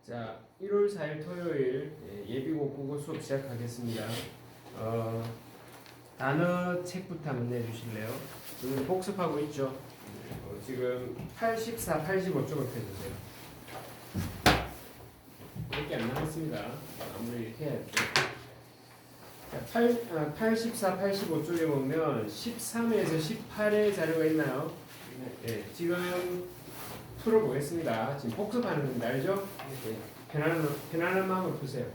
자, 1월 4일 토요일 예비고 국어 수업 시작하겠습니다. 단어 책부터 한번 내주실래요? 지금 복습하고 있죠? 지금 84, 85쪽을 펴주세요. 이렇게 안 남았습니다. 아무리 이렇게 해야죠. 자, 84, 85쪽에 보면 13에서 18의 자료가 있나요? 네, 지금 풀어보겠습니다. 지금 복습하는 건데 알죠? 네, 편안한 마음으로 푸세요.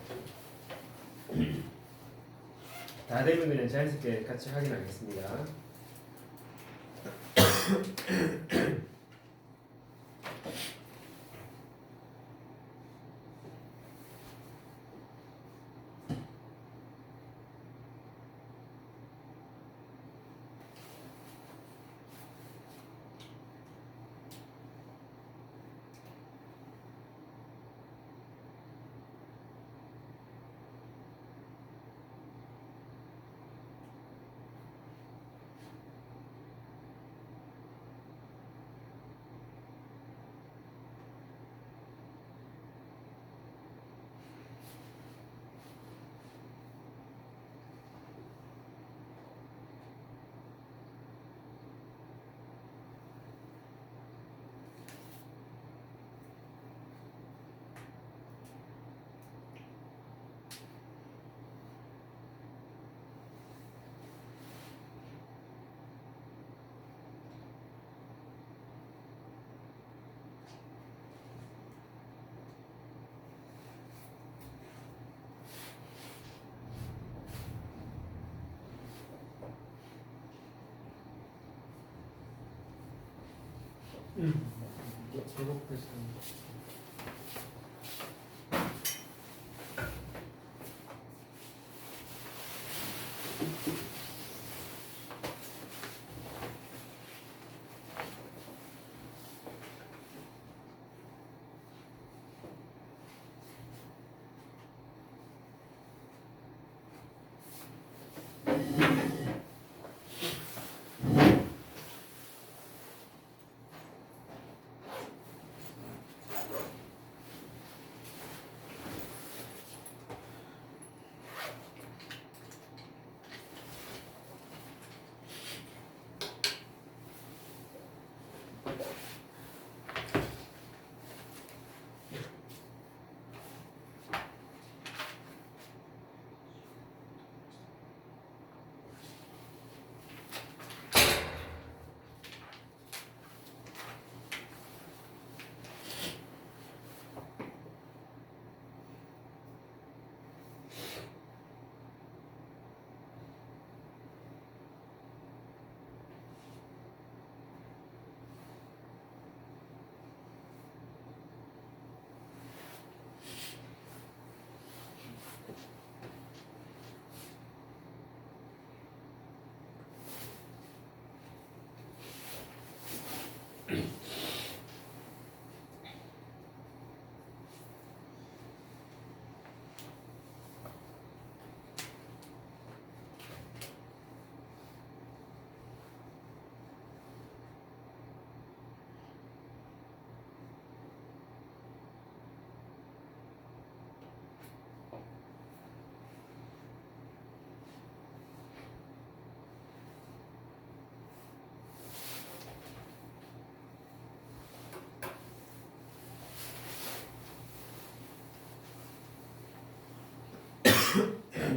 다 되면 그냥 자연스럽게 같이 확인하겠습니다.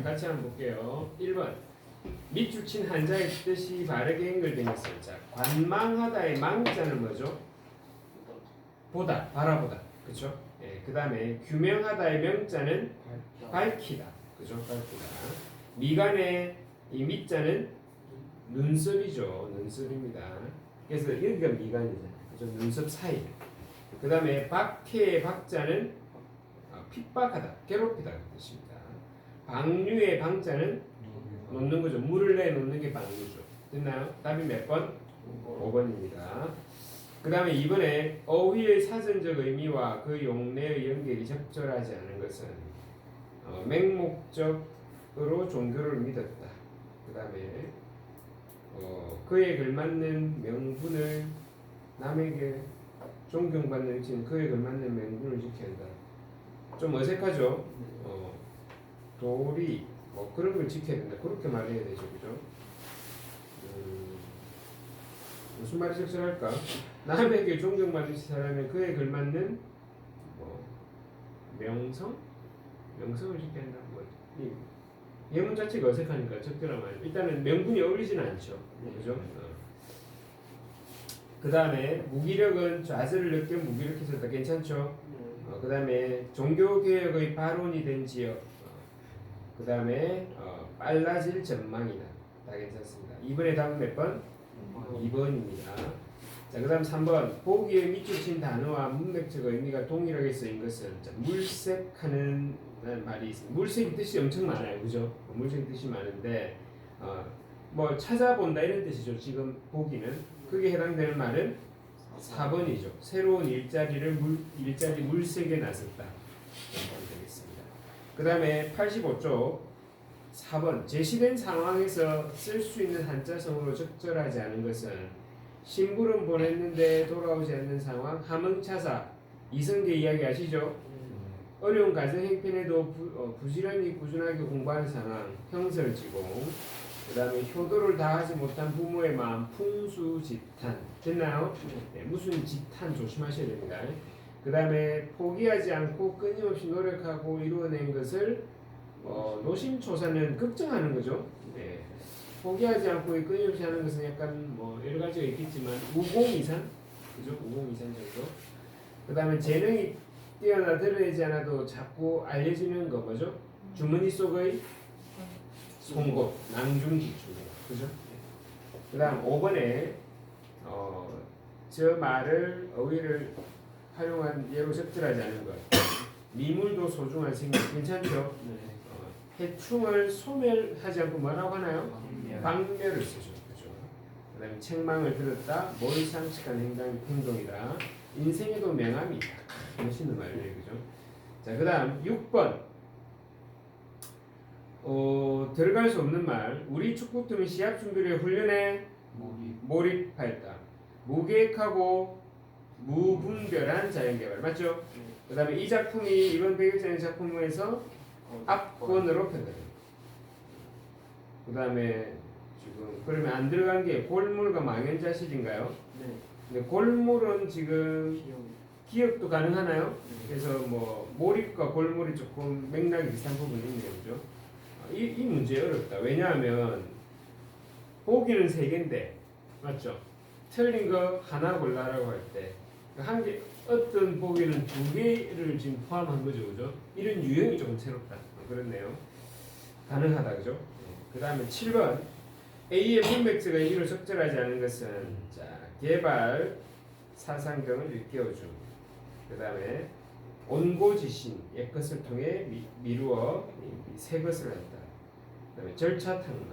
같이 한번 볼게요. 1번 밑줄 친 한자의 뜻이 바르게 연결되어 있어요. 자, 관망하다의 망자는 뭐죠? 보다, 바라보다. 그쵸? 예, 그 다음에 규명하다의 명자는 밝히다. 그죠? 밝히다. 미간의 이 밑자는 눈썹이죠. 눈썹입니다. 그래서 여기가 미간이잖아요. 그죠? 눈썹 사이. 그 다음에 박해의 박자는 핍박하다, 괴롭히다 그 뜻입니다. 방류의 방자는 놓는 거죠. 물을 내놓는 게 방류죠. 됐나요? 답이 몇 번? 5번입니다. 그 다음에 이번에 어휘의 사전적 의미와 그 용례의 연결이 적절하지 않은 것은 맹목적으로 종교를 믿었다. 그 다음에 그에 걸맞는 명분을 남에게 존경받는 그에 걸맞는 명분을 지켜야 한다. 좀 어색하죠. 도리 뭐 그런 걸 지켜야 된다. 그렇게 말해야 되죠, 그죠? 무슨 말이 적절할까? 남에게 존경받는 사람은 그에 걸맞는 뭐 명성? 명성을 지켜야 한다. 뭐 예문 자체가 어색하니까 적절한 말. 일단은 명분이 어울리지는 않죠, 그죠? 그 다음에 무기력은 좌절을 느껴 무기력해서 다 괜찮죠. 그 다음에 종교개혁의 발원이 된 지역. 그 다음에 빨라질 전망이다. 다 괜찮습니다. 2번의 답은 몇 번? 2번입니다. 자, 그 다음 3번. 보기에 밑줄친 단어와 문맥적 의미가 동일하게 쓰인 것은 물색하는 말이 있습니다. 물색이 뜻이 엄청 많아요. 그죠? 물색 뜻이 많은데 뭐 찾아본다 이런 뜻이죠. 지금 보기는. 그게 해당되는 말은 4번이죠. 새로운 일자리 물색에 나섰다. 되겠습니다. 그 다음에 85쪽 4번. 제시된 상황에서 쓸 수 있는 한자성으로 적절하지 않은 것은 심부름 보냈는데 돌아오지 않는 상황, 함흥차사, 이성계 이야기 아시죠? 어려운 가정 형편에도 부지런히 꾸준하게 공부하는 상황, 형설지공. 그 다음에 효도를 다하지 못한 부모의 마음, 풍수지탄. 됐나요? 네, 무슨 지탄 조심하셔야 됩니다. 그 다음에 포기하지 않고 끊임없이 노력하고 이루어낸 것을 노심초사는 걱정하는 거죠. 네. 포기하지 않고 끊임없이 하는 것은 약간 뭐 여러 가지가 있겠지만 우공이산, 그죠? 우공이산 정도. 그 다음에 재능이 뛰어나들어야지 않아도 자꾸 알려지는 거 뭐죠? 주머니 속의 송곳, 낭중기출, 그죠? 그 다음 5번에 저 말을 어휘를 활용한 예로 적절하지 않은 것. 미물도 소중한 생명. 괜찮죠? 해충을 소멸하지 않고 뭐라고 하나요? 방멸을 쓰죠. 그죠? 그 다음에 책망을 들었다. 몰상식한 행동이다. 인생에도 명함이 있다. 멋있는 말이에요. 그죠? 자, 그 다음 6번. 들어갈 수 없는 말. 우리 축구팀은 시합 준비를 훈련에 몰입하였다. 무계획하고 무분별한 자연개발. 맞죠? 그 다음에 이 작품이 이번 배경장의 작품에서 압권으로 평가됩니다. 그 다음에 지금 그러면 안 들어간 게 골물과 망연자실인가요? 네. 근데 골물은 지금 기억도 가능하나요? 그래서 뭐 몰입과 골물이 조금 맥락이 비슷한 부분이 있네요, 그죠? 이 문제 어렵다. 왜냐하면 보기는 3개인데 맞죠? 틀린 거 하나 골라라고 할 때 한 개 어떤 보기는 2개를 지금 포함한 거죠, 그죠? 이런 유형이 조금 새롭다. 그렇네요. 가능하다, 그죠? 그 다음에 7번. A의 문맥적 의미를 적절하지 않은 것은 자 개발 사상경을 일깨워줌. 그 다음에 온고지신 옛것을 통해 미루어 새 것을 한다. 그 다음에 절차탕만.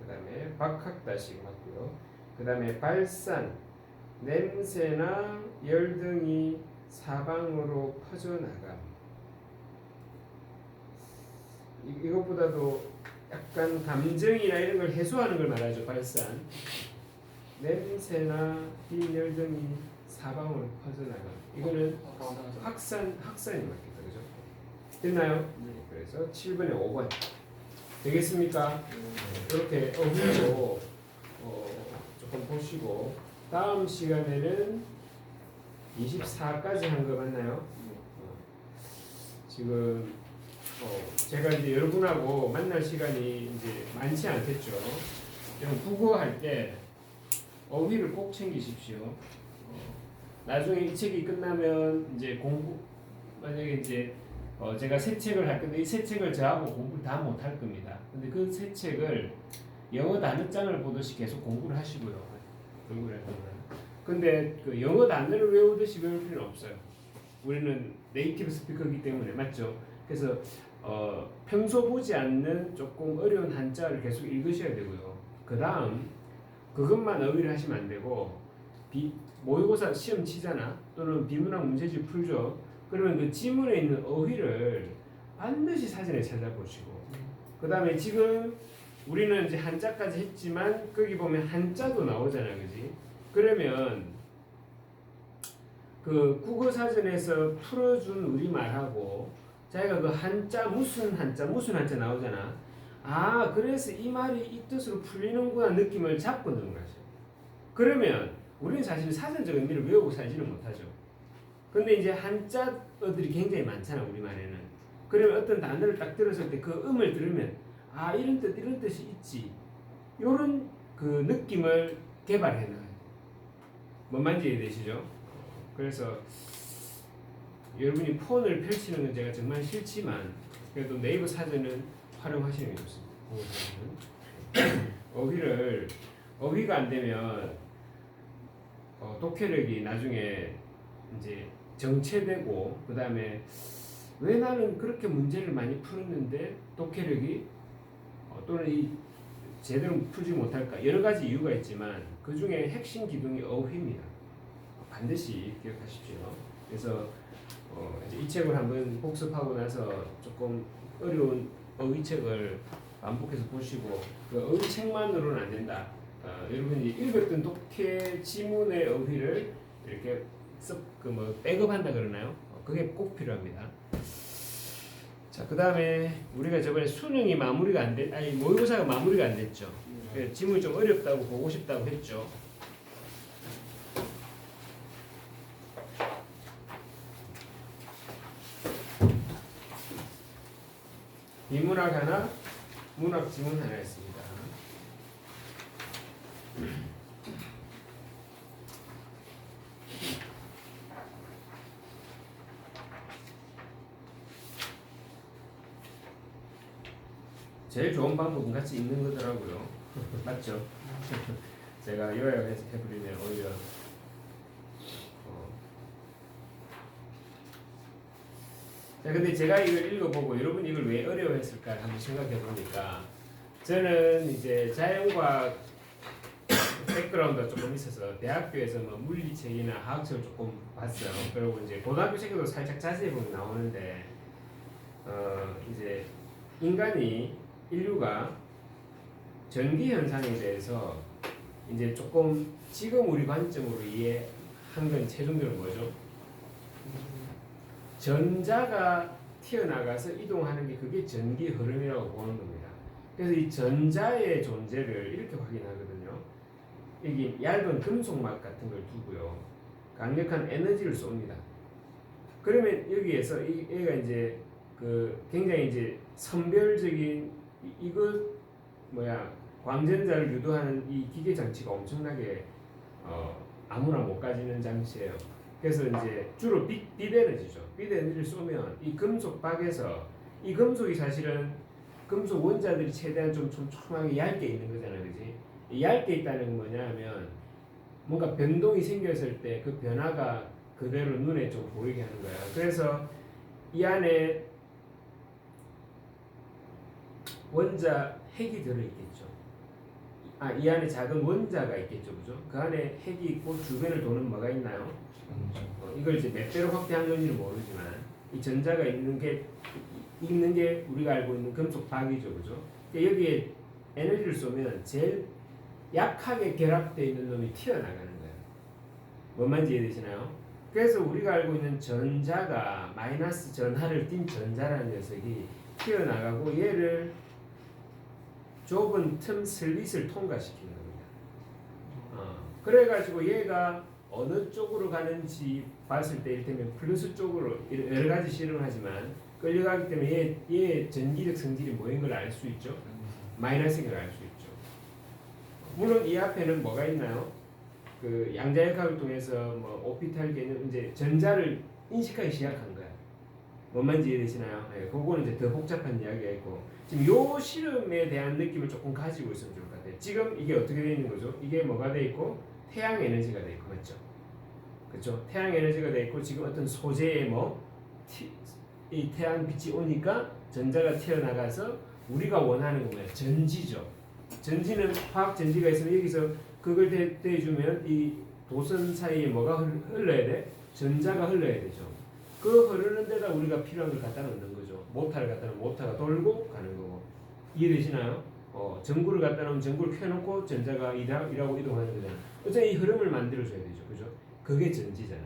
그 다음에 박학다식 맞고요. 그 다음에 발산 냄새나 열 등이 사방으로 퍼져나감. 이것보다도 약간 감정이나 이런 걸 해소하는 걸 말하죠. 발산 냄새나 빈열 등이 사방으로 퍼져나감. 이거는 확산이 맞겠다, 그죠? 됐나요? 네. 그래서 7번에 5번 되겠습니까? 이렇게 어휘로 조금 보시고 다음 시간에는 24까지 한 거 맞나요? 지금 제가 이제 여러분하고 만날 시간이 이제 많지 않겠죠. 국어할 때 어휘를 꼭 챙기십시오. 나중에 이 책이 끝나면 이제 공부 만약에 이제 제가 새 책을 할 건데 이 새 책을 저하고 공부를 다 못 할 겁니다. 근데 그 새 책을 영어 단어장을 보듯이 계속 공부를 하시고요. 공부를 할 거는. 근데 그 영어 단어를 외우듯이 외울 필요는 없어요. 우리는 네이티브 스피커이기 때문에 맞죠? 그래서 평소 보지 않는 조금 어려운 한자를 계속 읽으셔야 되고요. 그 다음 그것만 어휘를 하시면 안 되고 모의고사 시험 치잖아. 또는 비문학 문제집 풀죠. 그러면 그 지문에 있는 어휘를 반드시 사전에 찾아보시고 그 다음에 지금 우리는 이제 한자까지 했지만 거기 보면 한자도 나오잖아, 그지? 그러면 그 국어사전에서 풀어준 우리말하고 자기가 그 한자 무슨 한자 나오잖아. 아, 그래서 이 말이 이 뜻으로 풀리는구나 느낌을 잡고 넘어가죠. 그러면 우리는 사실 사전적 의미를 외우고 살지는 못하죠. 근데 이제 한자어들이 굉장히 많잖아, 우리말에는. 그러면 어떤 단어를 딱 들었을 때 그 음을 들으면 아, 이런 뜻이 있지. 요런 그 느낌을 개발해 나가야 돼요. 뭔 말인지 이해되시죠? 그래서 여러분이 폰을 펼치는 건 제가 정말 싫지만 그래도 네이버 사전은 활용하시는 게 좋습니다. 어휘가 안 되면 독해력이 나중에 이제 정체되고 그 다음에 왜 나는 그렇게 문제를 많이 풀었는데 독해력이 또는 이 제대로 풀지 못할까 여러 가지 이유가 있지만 그 중에 핵심 기둥이 어휘입니다. 반드시 기억하십시오. 그래서 이제 이 책을 한번 복습하고 나서 조금 어려운 어휘책을 반복해서 보시고 그 어휘책만으로는 안 된다. 여러분이 읽었던 독해 지문의 어휘를 이렇게 뭐 백업한다 그러나요? 그게 꼭 필요합니다. 자, 그 다음에 우리가 저번에 수능이 마무리가 안 됐, 아니 모의고사가 마무리가 안 됐죠. 지문이 좀 어렵다고 보고 싶다고 했죠. 비문학 하나, 문학 지문 하나 있습니다. 제일 좋은 방법은 같이 읽는 거더라고요. 맞죠? 제가 요약해버리면 오히려 자, 근데 제가 이걸 읽어보고 여러분이 이걸 왜 어려워했을까 한번 생각해 보니까 저는 이제 자연과학 백그라운드가 조금 있어서 대학교에서 뭐 물리책이나 화학책을 조금 봤어요. 그리고 이제 고등학교 책에도 살짝 자세히 보면 나오는데 이제 인류가 전기 현상에 대해서 이제 조금 지금 우리 관점으로 이해한 건 최종적으로 뭐죠? 전자가 튀어나가서 이동하는 게 그게 전기 흐름이라고 보는 겁니다. 그래서 이 전자의 존재를 이렇게 확인하거든요. 여기 얇은 금속막 같은 걸 두고요. 강력한 에너지를 쏩니다. 그러면 여기에서 얘가 이제 그 굉장히 이제 선별적인 광전자를 유도하는 이 기계 장치가 엄청나게 아무나 못 가지는 장치예요. 그래서 이제 주로 빛 에너지죠. 빛 에너지를 쏘면 이 금속 박에서 이 금속이 사실은 금속 원자들이 최대한 좀 촘촘하게 얇게 있는 거잖아요, 그지? 얇게 있다는 건 뭐냐면 뭔가 변동이 생겼을 때 그 변화가 그대로 눈에 좀 보이게 하는 거야. 그래서 이 안에 원자 핵이 들어있겠죠. 이 안에 작은 원자가 있겠죠, 그죠? 그 안에 핵이 있고 주변을 도는 뭐가 있나요? 이걸 이제 몇 배로 확대한 건지는 모르지만 이 전자가 있는 게 우리가 알고 있는 금속 박이죠, 그죠? 그러니까 여기에 에너지를 쏘면 제일 약하게 결합되어 있는 놈이 튀어나가는 거예요. 뭔 말인지 이해되시나요? 그래서 우리가 알고 있는 전자가 마이너스 전하를 띤 전자라는 녀석이 튀어나가고 얘를 좁은 틈 슬릿을 통과시키는 겁니다. 그래가지고 얘가 어느 쪽으로 가는지 봤을 때 이를테면 플러스 쪽으로 여러 가지 실험을 하지만 끌려가기 때문에 얘의 전기력 성질이 뭐인 걸 알 수 있죠. 마이너스인 걸 알 수 있죠. 물론 이 앞에는 뭐가 있나요? 그 양자역학을 통해서 뭐 오피탈 개념 이제 전자를 인식하기 시작한 거야. 뭔 말인지 이해되시나요? 네, 그거는 이제 더 복잡한 이야기가 있고 지금 요 실험에 대한 느낌을 조금 가지고 있으면 좋을 것 같아요. 지금 이게 어떻게 되어 있는 거죠? 이게 뭐가 돼 있고 태양 에너지가 돼 있고 맞죠? 그렇죠? 태양 에너지가 돼 있고 지금 어떤 소재에 이 태양 빛이 오니까 전자가 튀어나가서 우리가 원하는 건 뭐야? 전지죠. 전지는 화학 전지가 있으면 여기서 그걸 대주면 이 도선 사이에 뭐가 흘러야 돼? 전자가 흘러야 되죠. 그 흐르는 데다 우리가 필요한 걸 갖다 놓는 거죠. 모터를 갖다 놓으면 모터가 돌고 가는 거고. 이해되시나요? 전구를 갖다 놓으면 전구를 켜놓고 전자가 이라고 이동하는 거잖아. 어차피 이 흐름을 만들어줘야 되죠. 그죠? 그게 전지잖아.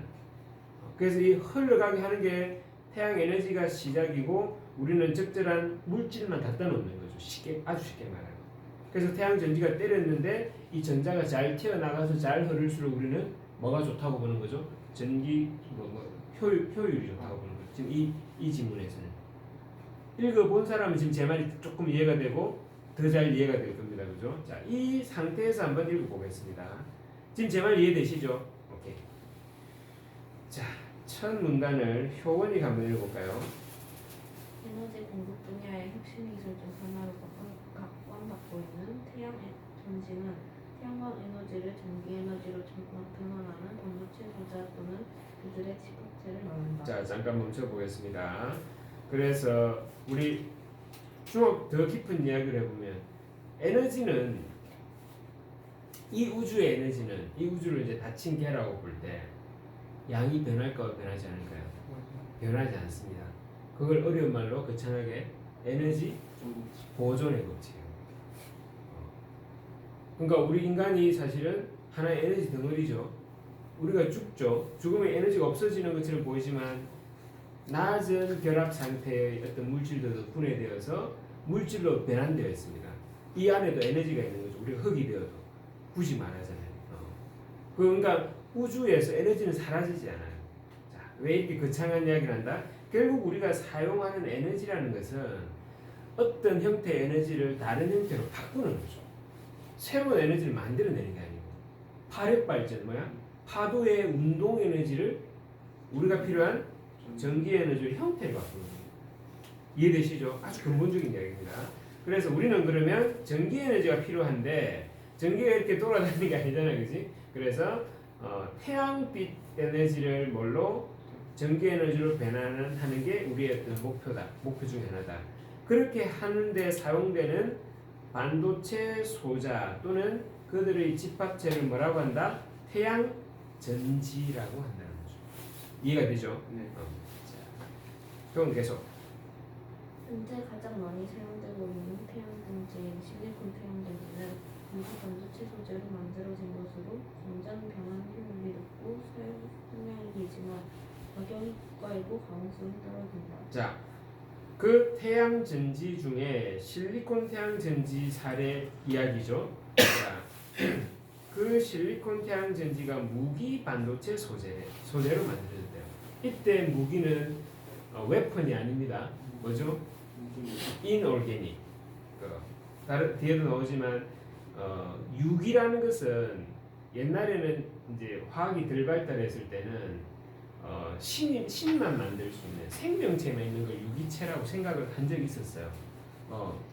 그래서 이 흘러가게 하는 게 태양 에너지가 시작이고 우리는 적절한 물질만 갖다 놓는 거죠. 쉽게 아주 쉽게 말하면. 그래서 태양 전지가 때렸는데 이 전자가 잘 튀어나가서 잘 흐를수록 우리는 뭐가 좋다고 보는 거죠? 전기 효율이 좋다고 보는 거죠. 지금 이 지문에서는 읽어본 사람은 지금 제 말이 조금 이해가 되고 더 잘 이해가 될 겁니다. 그죠? 자, 이 상태에서 한번 읽어보겠습니다. 지금 제 말 이해되시죠? 오케이. 자, 첫 문단을 효원이가 한번 읽어볼까요? 에너지 공급 분야의 혁신 기술 중 하나로 각광받고 있는 태양 전지는 태양광 에너지를 전기 에너지로 변환하는 반도체 소자 또는 그들의 집합체를 말한다. 자, 잠깐 멈춰보겠습니다. 그래서 우리 좀 더 깊은 이야기를 해보면 에너지는 이 우주의 에너지는 이 우주를 이제 닫힌 개라고 볼 때 양이 변할까요? 변하지 않을까요? 변하지 않습니다. 그걸 어려운 말로 거창하게 에너지 보존의 법칙이에요. 그러니까 우리 인간이 사실은 하나의 에너지 덩어리죠. 우리가 죽죠. 죽으면 에너지가 없어지는 것처럼 보이지만 낮은 결합 상태의 어떤 물질들도 분해되어서 물질로 변환되어 있습니다. 이 안에도 에너지가 있는 거죠. 우리가 흙이 되어도 굳이 말하자면. 그러니까 우주에서 에너지는 사라지지 않아요. 자, 왜 이렇게 거창한 이야기를 한다? 결국 우리가 사용하는 에너지라는 것은 어떤 형태의 에너지를 다른 형태로 바꾸는 거죠. 새로운 에너지를 만들어내는 게 아니고 파력 발전 뭐야? 파도의 운동 에너지를 우리가 필요한 전기 에너지를 형태를 바꾸는 거예요. 이해되시죠? 아주 근본적인 이야기입니다. 그래서 우리는 그러면 전기 에너지가 필요한데 전기가 이렇게 돌아다니는 게 아니잖아요, 그지? 그래서 태양빛 에너지를 뭘로 전기 에너지로 변환하는 게 우리의 어떤 목표다, 목표 중 하나다. 그렇게 하는데 사용되는 반도체 소자 또는 그들의 집합체를 뭐라고 한다? 태양 전지라고 한다는 거죠. 이해가 되죠? 네. 그럼 계속. 현재 가장 많이 사용되고 있는 태양 전지인 실리콘 태양 전지는 무기 반도체 소재로 만들어진 것으로 완전 변환 효율이 높고 사용 수명이 길지만 가격이 고가이고 가공성이 떨어진다. 자, 그 태양 전지 중에 실리콘 태양 전지 사례 이야기죠. 자, 그 실리콘 태양 전지가 무기 반도체 소재로 만들어졌대요. 이때 무기는 웨펀이 아닙니다. 뭐죠? 인올게닉. 뒤에도 나오지만 유기라는 것은 옛날에는 이제 화학이 덜 발달했을 때는 신만 만들 수 있는 생명체만 있는 걸 유기체라고 생각을 한 적이 있었어요.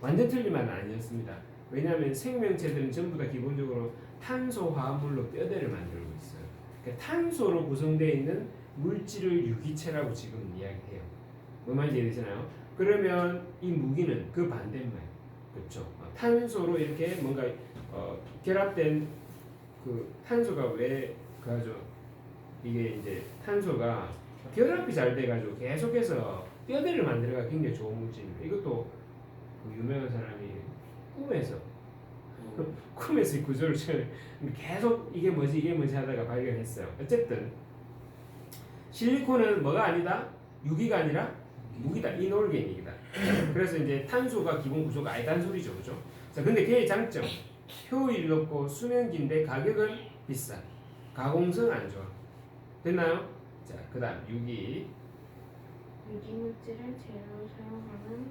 완전 틀린 말은 아니었습니다. 왜냐하면 생명체들은 전부 다 기본적으로 탄소 화합물로 뼈대를 만들고 있어요. 그러니까 탄소로 구성되어 있는 물질을 유기체라고 지금 이야기해요. 뭐 말인지 이해되시나요? 그러면 이 무기는 그 반대말이에요. 그렇죠? 탄소로 이렇게 뭔가 결합된 그 탄소가 왜 그하죠? 이게 이제 탄소가 결합이 잘 돼가지고 계속해서 뼈대를 만들어가 굉장히 좋은 물질입니다. 이것도 그 유명한 사람이 꿈에서 이 구조를 계속 이게 뭐지 하다가 발견했어요. 어쨌든 실리콘은 뭐가 아니다? 유기가 아니라 무기다. 이놀게닉이다. 그래서 이제 탄소가 기본 구조가 아니다는 소리죠, 그죠? 자, 근데 걔의 장점 효율 높고 수명 긴데 가격은 비싸. 가공성 안 좋아. 됐나요? 자, 그다음 유기 유기물질을 재료로 사용하는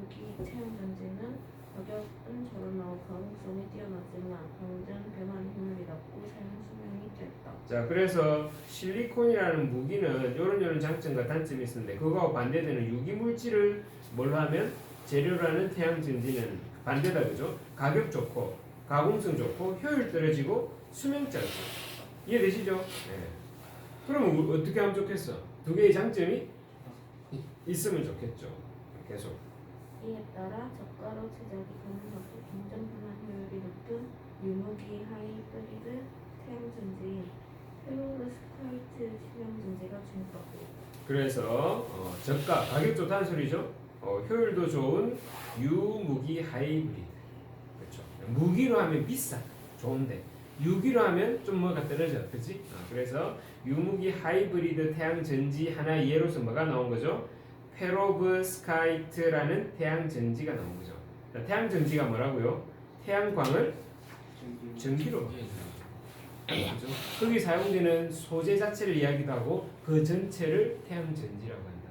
유기 태양 전지는 가격은 저렴하고 가공성이 뛰어나지만 완전 변환 효율이 낮고 사용 수명이 짧다. 자, 그래서 실리콘이라는 무기는 이런 장점과 단점이 있었는데 그거하고 반대되는 유기물질을 뭘로 하면 재료로 하는 태양 전지는 반대다, 그죠? 가격 좋고 가공성 좋고 효율 떨어지고 수명 짧고. 이해되시죠? 네. 그러면 어떻게 하면 좋겠어? 두 개의 장점이 있으면 좋겠죠. 계속. 이에 따라 저가로 제작이 가능하고 완전 변환 효율이 높은 유무기 하이브리드 태양 전지인 페로브스카이트 태양 전지가 주목받고 있다. 그래서 저가, 가격 좋다는 소리죠. 효율도 좋은 유무기 하이브리드. 그렇죠. 무기로 하면 비싸, 좋은데 유기로 하면 좀 뭐가 떨어져, 그렇지? 그래서 유무기 하이브리드 태양 전지 하나 예로서 뭐가 나온 거죠? 페로브스카이트라는 태양 전지가 나온 거죠. 자, 태양 전지가 뭐라고요? 태양광을 전기로 그죠? 거기 사용되는 소재 자체를 이야기도 하고 그 전체를 태양 전지라고 한다.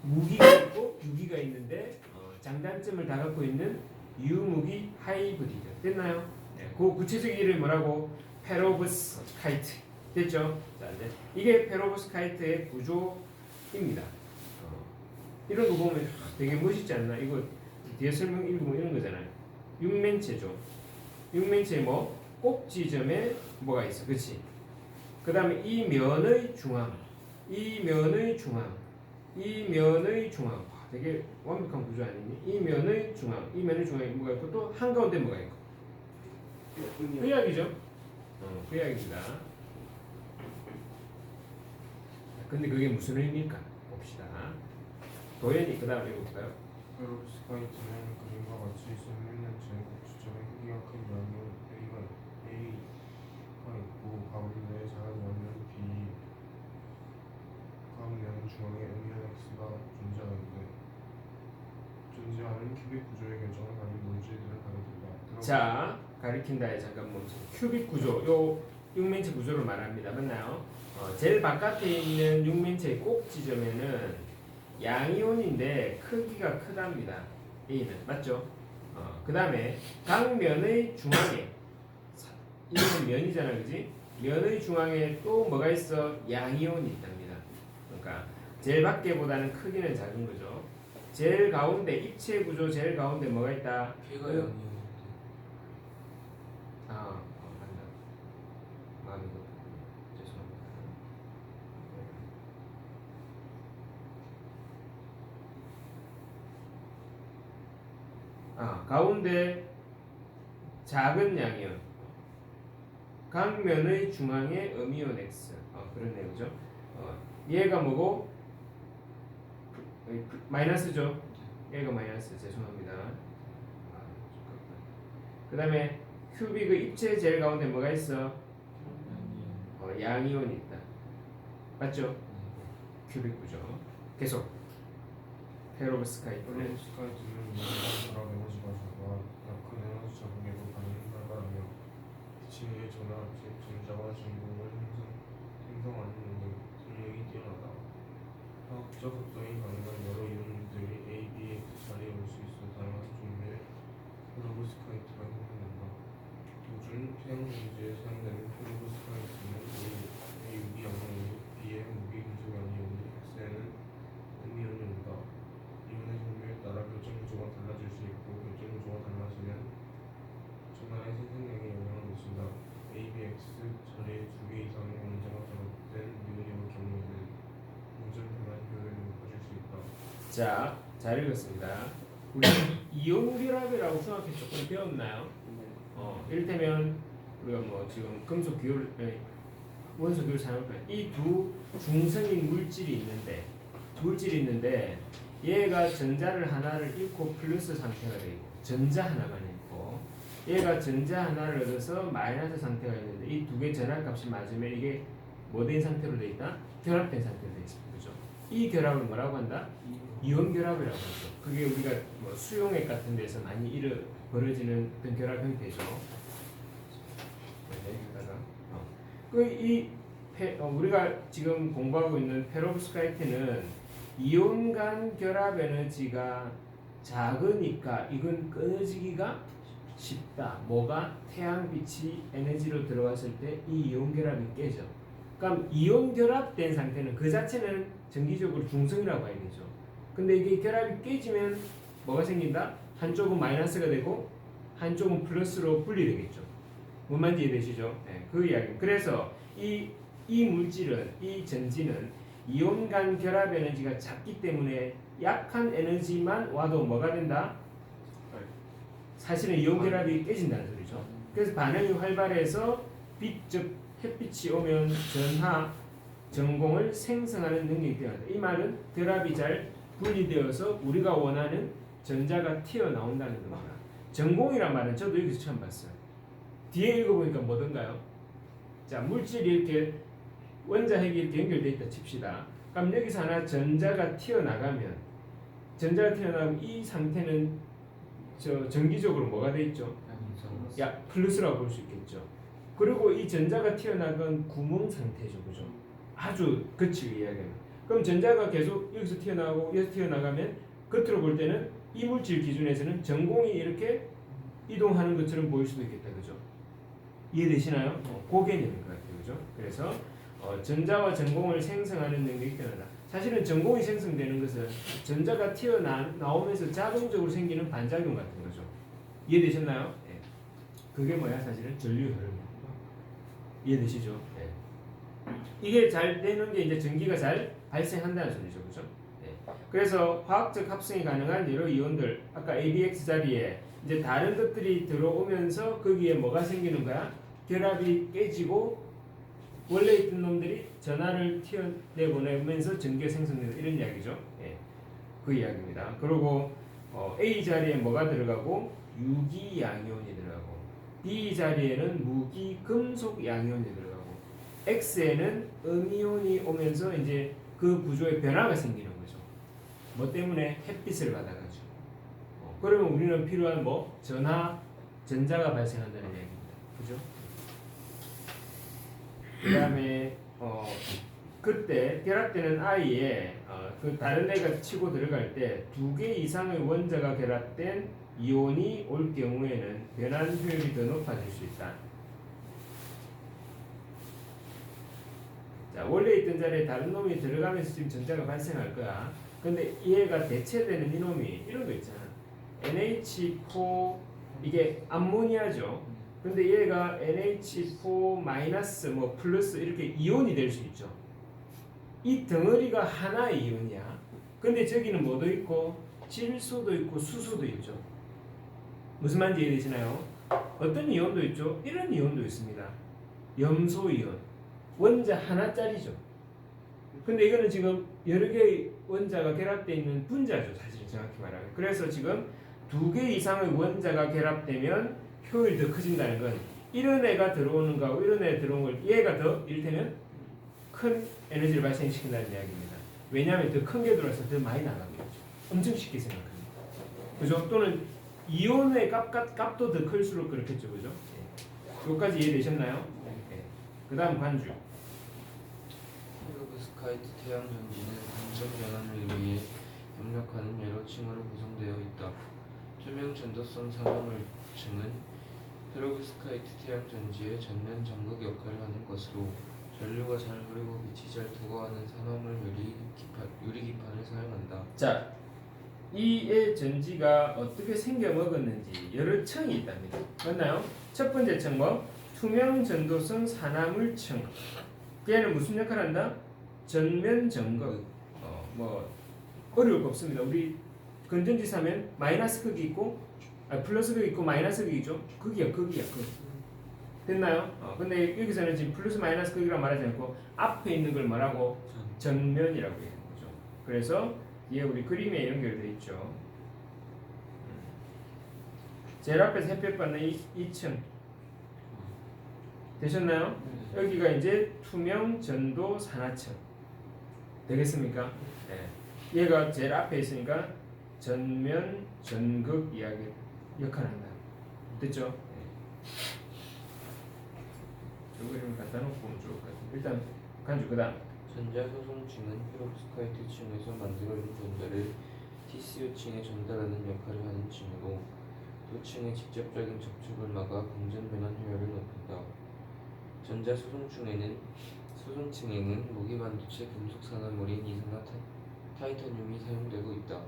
무기가 있고 유기가 있는데 장단점을 다 갖고 있는 유무기 하이브리드 됐나요? 네, 그 구체적인 이름이 뭐라고? 페로브스카이트 됐죠? 자, 이제 이게 페로브스카이트의 구조입니다. 이런 거 보면 되게 멋있지 않나? 이거 뒤에 설명 읽으면 이런 거잖아요. 육면체죠. 육면체 뭐 꼭지점에 뭐가 있어, 그렇지? 그 다음에 이 면의 중앙, 이 면의 중앙, 이 면의 중앙. 와, 되게 완벽한 구조 아니니? 이 면의 중앙, 이 면의 중앙에 뭐가 있고 또 한가운데 뭐가 있고. 그 이야기죠. 그 이야기입니다. 근데 그게 무슨 의미일까? 봅시다. 도현이 그 다음 읽어볼까요? 페로브스카이트는 그림과 같이 쏠리는 제국주점의 크기가 큰 양면 A가 있고 가운데에 작은 양면 B 가운데는 중앙에 음연 X가 존재하는 큐빅 구조의 결정을 가진 물질들을 가리킨다. 자, 가리킨다에 잠깐 멈춰. 큐빅 구조, 요 육면체 구조를 말합니다. 맞나요? 제일 바깥에 있는 육면체의 꼭 지점에는 양이온인데 크기가 크답니다. A는 맞죠? 그 다음에 각 면의 중앙에 이건 면이잖아, 그지? 면의 중앙에 또 뭐가 있어? 양이온이 있답니다. 그러니까 제일 밖에보다는 크기는 작은 거죠. 제일 가운데 입체 구조 제일 가운데 뭐가 있다? 걔가 양이었는데 맞나? 마음이 급하군요. 죄송합니다. 가운데 작은 양이온. 각 면의 중앙에 음이온 X. 그렇네요, 그죠? 얘가 뭐고? 마이너스죠? 얘가 마이너스. 죄송합니다. 그 다음에 큐빅의 입체 제일 가운데 뭐가 있어? 양이온이 있다. 맞죠? 큐빅 구조. 계속. 페로브스카이트는 페로브스카이트는 연결한 에너지 가속과 약한 에너지 자국에도 반응을 발발하며 빛에 의해 전하, 즉 전자와 전공을 생성하는 능력이 뛰어나다. 화학적 합성이 가능한 여러 이온들이 A, B, X 자리에 올 수 있어 다양한 종류의 페로브스카이트가 생성된다. 요즘 태양 전지에 사용되는 페로브스카이트는 A 무기 양성이 B의 무기 금속 아니온이 X에는 음이온이 온다. 이온의 종류에 따라 결정 구조가 달라질 수 있고 결정 구조가 달라지면 전하의 생성량에 영향을 미친다. A, B, X 자리에 2개 이상의 원자가 결합된 이온이 올 경우에는 원전 변화 효율이 높아질 수 있다. 자, 잘 읽었습니다. 우리 이온 결합이라고 중학교 조금 배웠나요? 이를테면 우리가 뭐 지금 금속 기호를 원소 기호를 사용할 거예요. 이 두 중성인 물질이 있는데 얘가 전자를 하나를 잃고 플러스 상태가 되고 전자 하나만 있고 얘가 전자 하나를 얻어서 마이너스 상태가 있는데 이 두 개 전압값이 맞으면 이게 뭐 된 상태로 돼 있다? 결합된 상태로 돼 있습니다. 그죠? 이 결합을 뭐라고 한다? 이온 결합이라고 하죠. 그게 우리가 뭐 수용액 같은 데서 많이 벌어지는 어떤 결합 형태죠. 우리가 지금 공부하고 있는 페로브스카이트는 이온 간 결합 에너지가 작으니까 이건 끊어지기가 쉽다. 뭐가? 태양빛이 에너지로 들어왔을 때 이 이온 결합이 깨져. 그럼 이온 결합된 상태는 그 자체는 전기적으로 중성이라고 봐야 되죠. 근데 이게 결합이 깨지면 뭐가 생긴다? 한쪽은 마이너스가 되고 한쪽은 플러스로 분리되겠죠. 뭔 말인지 이해되시죠? 네, 그 이야기. 그래서 이 물질은, 이 전지는 이온 간 결합 에너지가 작기 때문에 약한 에너지만 와도 뭐가 된다? 사실은 이온 결합이 깨진다는 소리죠. 그래서 반응이 활발해서 즉 햇빛이 오면 전하, 전공을 생성하는 능력이 뛰어나다. 이 말은 결합이 잘 분리되어서 우리가 원하는 전자가 튀어나온다는 겁니다. 전공이란 말은 저도 여기서 처음 봤어요. 뒤에 읽어보니까 뭐던가요? 자, 물질이 이렇게 원자 핵이 이렇게 연결돼 있다 칩시다. 그럼 여기서 하나 전자가 튀어나가면 이 상태는 저 전기적으로 뭐가 돼 있죠? 야 플러스라고 볼 수 있겠죠. 그리고 이 전자가 튀어나간 구멍 상태죠, 그죠? 아주 거칠게 이야기하면. 그럼 전자가 계속 여기서 튀어나가고 여기서 튀어나가면 겉으로 볼 때는 이 물질 기준에서는 전공이 이렇게 이동하는 것처럼 보일 수도 있겠다, 그죠? 이해되시나요? 그 개념인 것 같아요, 그죠? 그래서 전자와 전공을 생성하는 능력이 뛰어나다. 사실은 전공이 생성되는 것은 전자가 튀어나오면서 자동적으로 생기는 반작용 같은 거죠. 이해되셨나요? 네. 그게 뭐야? 사실은 전류 흐름입니다. 이해되시죠? 네. 이게 잘 되는 게 이제 전기가 잘 발생한다는 소리죠, 그죠? 네. 그래서 화학적 합성이 가능한 여러 이온들, 아까 ABX 자리에 이제 다른 것들이 들어오면서 거기에 뭐가 생기는 거야? 결합이 깨지고 원래 있던 놈들이 전하를 튀어내보내면서 전기가 생성되는 이런 이야기죠. 예. 그 이야기입니다. 그리고 A 자리에 뭐가 들어가고 유기 양이온이 들어가고 B 자리에는 무기 금속 양이온이 들어가고 X에는 음이온이 오면서 이제 그 구조에 변화가 생기는 거죠. 뭐 때문에 햇빛을 받아가지고. 그러면 우리는 필요한 뭐 전자가 발생한다는 이야기입니다. 그죠? 그 다음에 그때 결합되는 I에 그 다른 애가 치고 들어갈 때 2개 이상의 원자가 결합된 이온이 올 경우에는 변환 효율이 더 높아질 수 있다. 자, 원래 있던 자리에 다른 놈이 들어가면서 지금 전자가 발생할 거야. 근데 얘가 대체되는 이놈이 이런 거 있잖아. NH4 이게 암모니아죠. 근데 얘가 NH4 마이너스 뭐 플러스 이렇게 이온이 될 수 있죠. 이 덩어리가 하나의 이온이야. 근데 저기는 뭐도 있고 질소도 있고 수소도 있죠. 무슨 말인지 이해되시나요? 어떤 이온도 있죠. 이런 이온도 있습니다. 염소 이온. 원자 하나짜리죠. 근데 이거는 지금 여러 개의 원자가 결합되어 있는 분자죠. 사실 정확히 말하면. 그래서 지금 2개 이상의 원자가 결합되면 효율이 더 커진다는 건 이런 애가 들어오는 거하고 이런 애 들어오는 걸 얘가 더 이를테면 큰 에너지를 발생시킨다는 이야기입니다. 왜냐하면 더 큰 게 들어와서 더 많이 나가겠죠. 엄청 쉽게 생각합니다. 그죠? 또는 이온의 값도 더 클수록 그렇겠죠. 그죠? 네. 여기까지 이해되셨나요? 네. 그 다음 관주. 페로브스카이트 태양전지는 공정 변환을 위해 협력하는 여러 층으로 구성되어 있다. 투명 전도성 산화물층은 페로브스카이트 태양전지의 전면 전극 역할을 하는 것으로 전류가 잘 흐르고 빛이 잘 통과하는 산화물 유리기판을 사용한다. 자, 이의 전지가 어떻게 생겨 먹었는지 여러 층이 있답니다. 맞나요? 첫 번째 층 뭐? 투명 전도성 산화물층. 얘는 무슨 역할을 한다? 전면 전극. 뭐 어려울 거 없습니다. 우리 건전지 사면 마이너스 극이 있고 플러스 극이 있고 마이너스 극이 있죠. 극이야. 됐나요? 근데 여기서는 지금 플러스 마이너스 극이라고 말하지 않고 앞에 있는 걸 말하고 전면이라고 얘기하는 거죠. 그래서 얘 우리 그림에 연결되어 있죠. 제일 앞에서 햇볕 받는 이 층 되셨나요? 여기가 이제 투명 전도 산화층 되겠습니까? 네. 얘가 제일 앞에 있으니까 전면 전극 이야기 역할을 한다. 됐죠? 이 그림을 갖다 놓고 보면 좋을 것 같아요. 일단 간주 그다음 전자소송층은 페로브스카이트 층에서 만들어진 전자를 TCU층에 전달하는 역할을 하는 층으로 두 층의 직접적인 접촉을 막아 공전 변환 효율을 높인다. 전자소송층에는 무기 반도체 금속 산화물인 이산화 타이타늄이 사용되고 있다.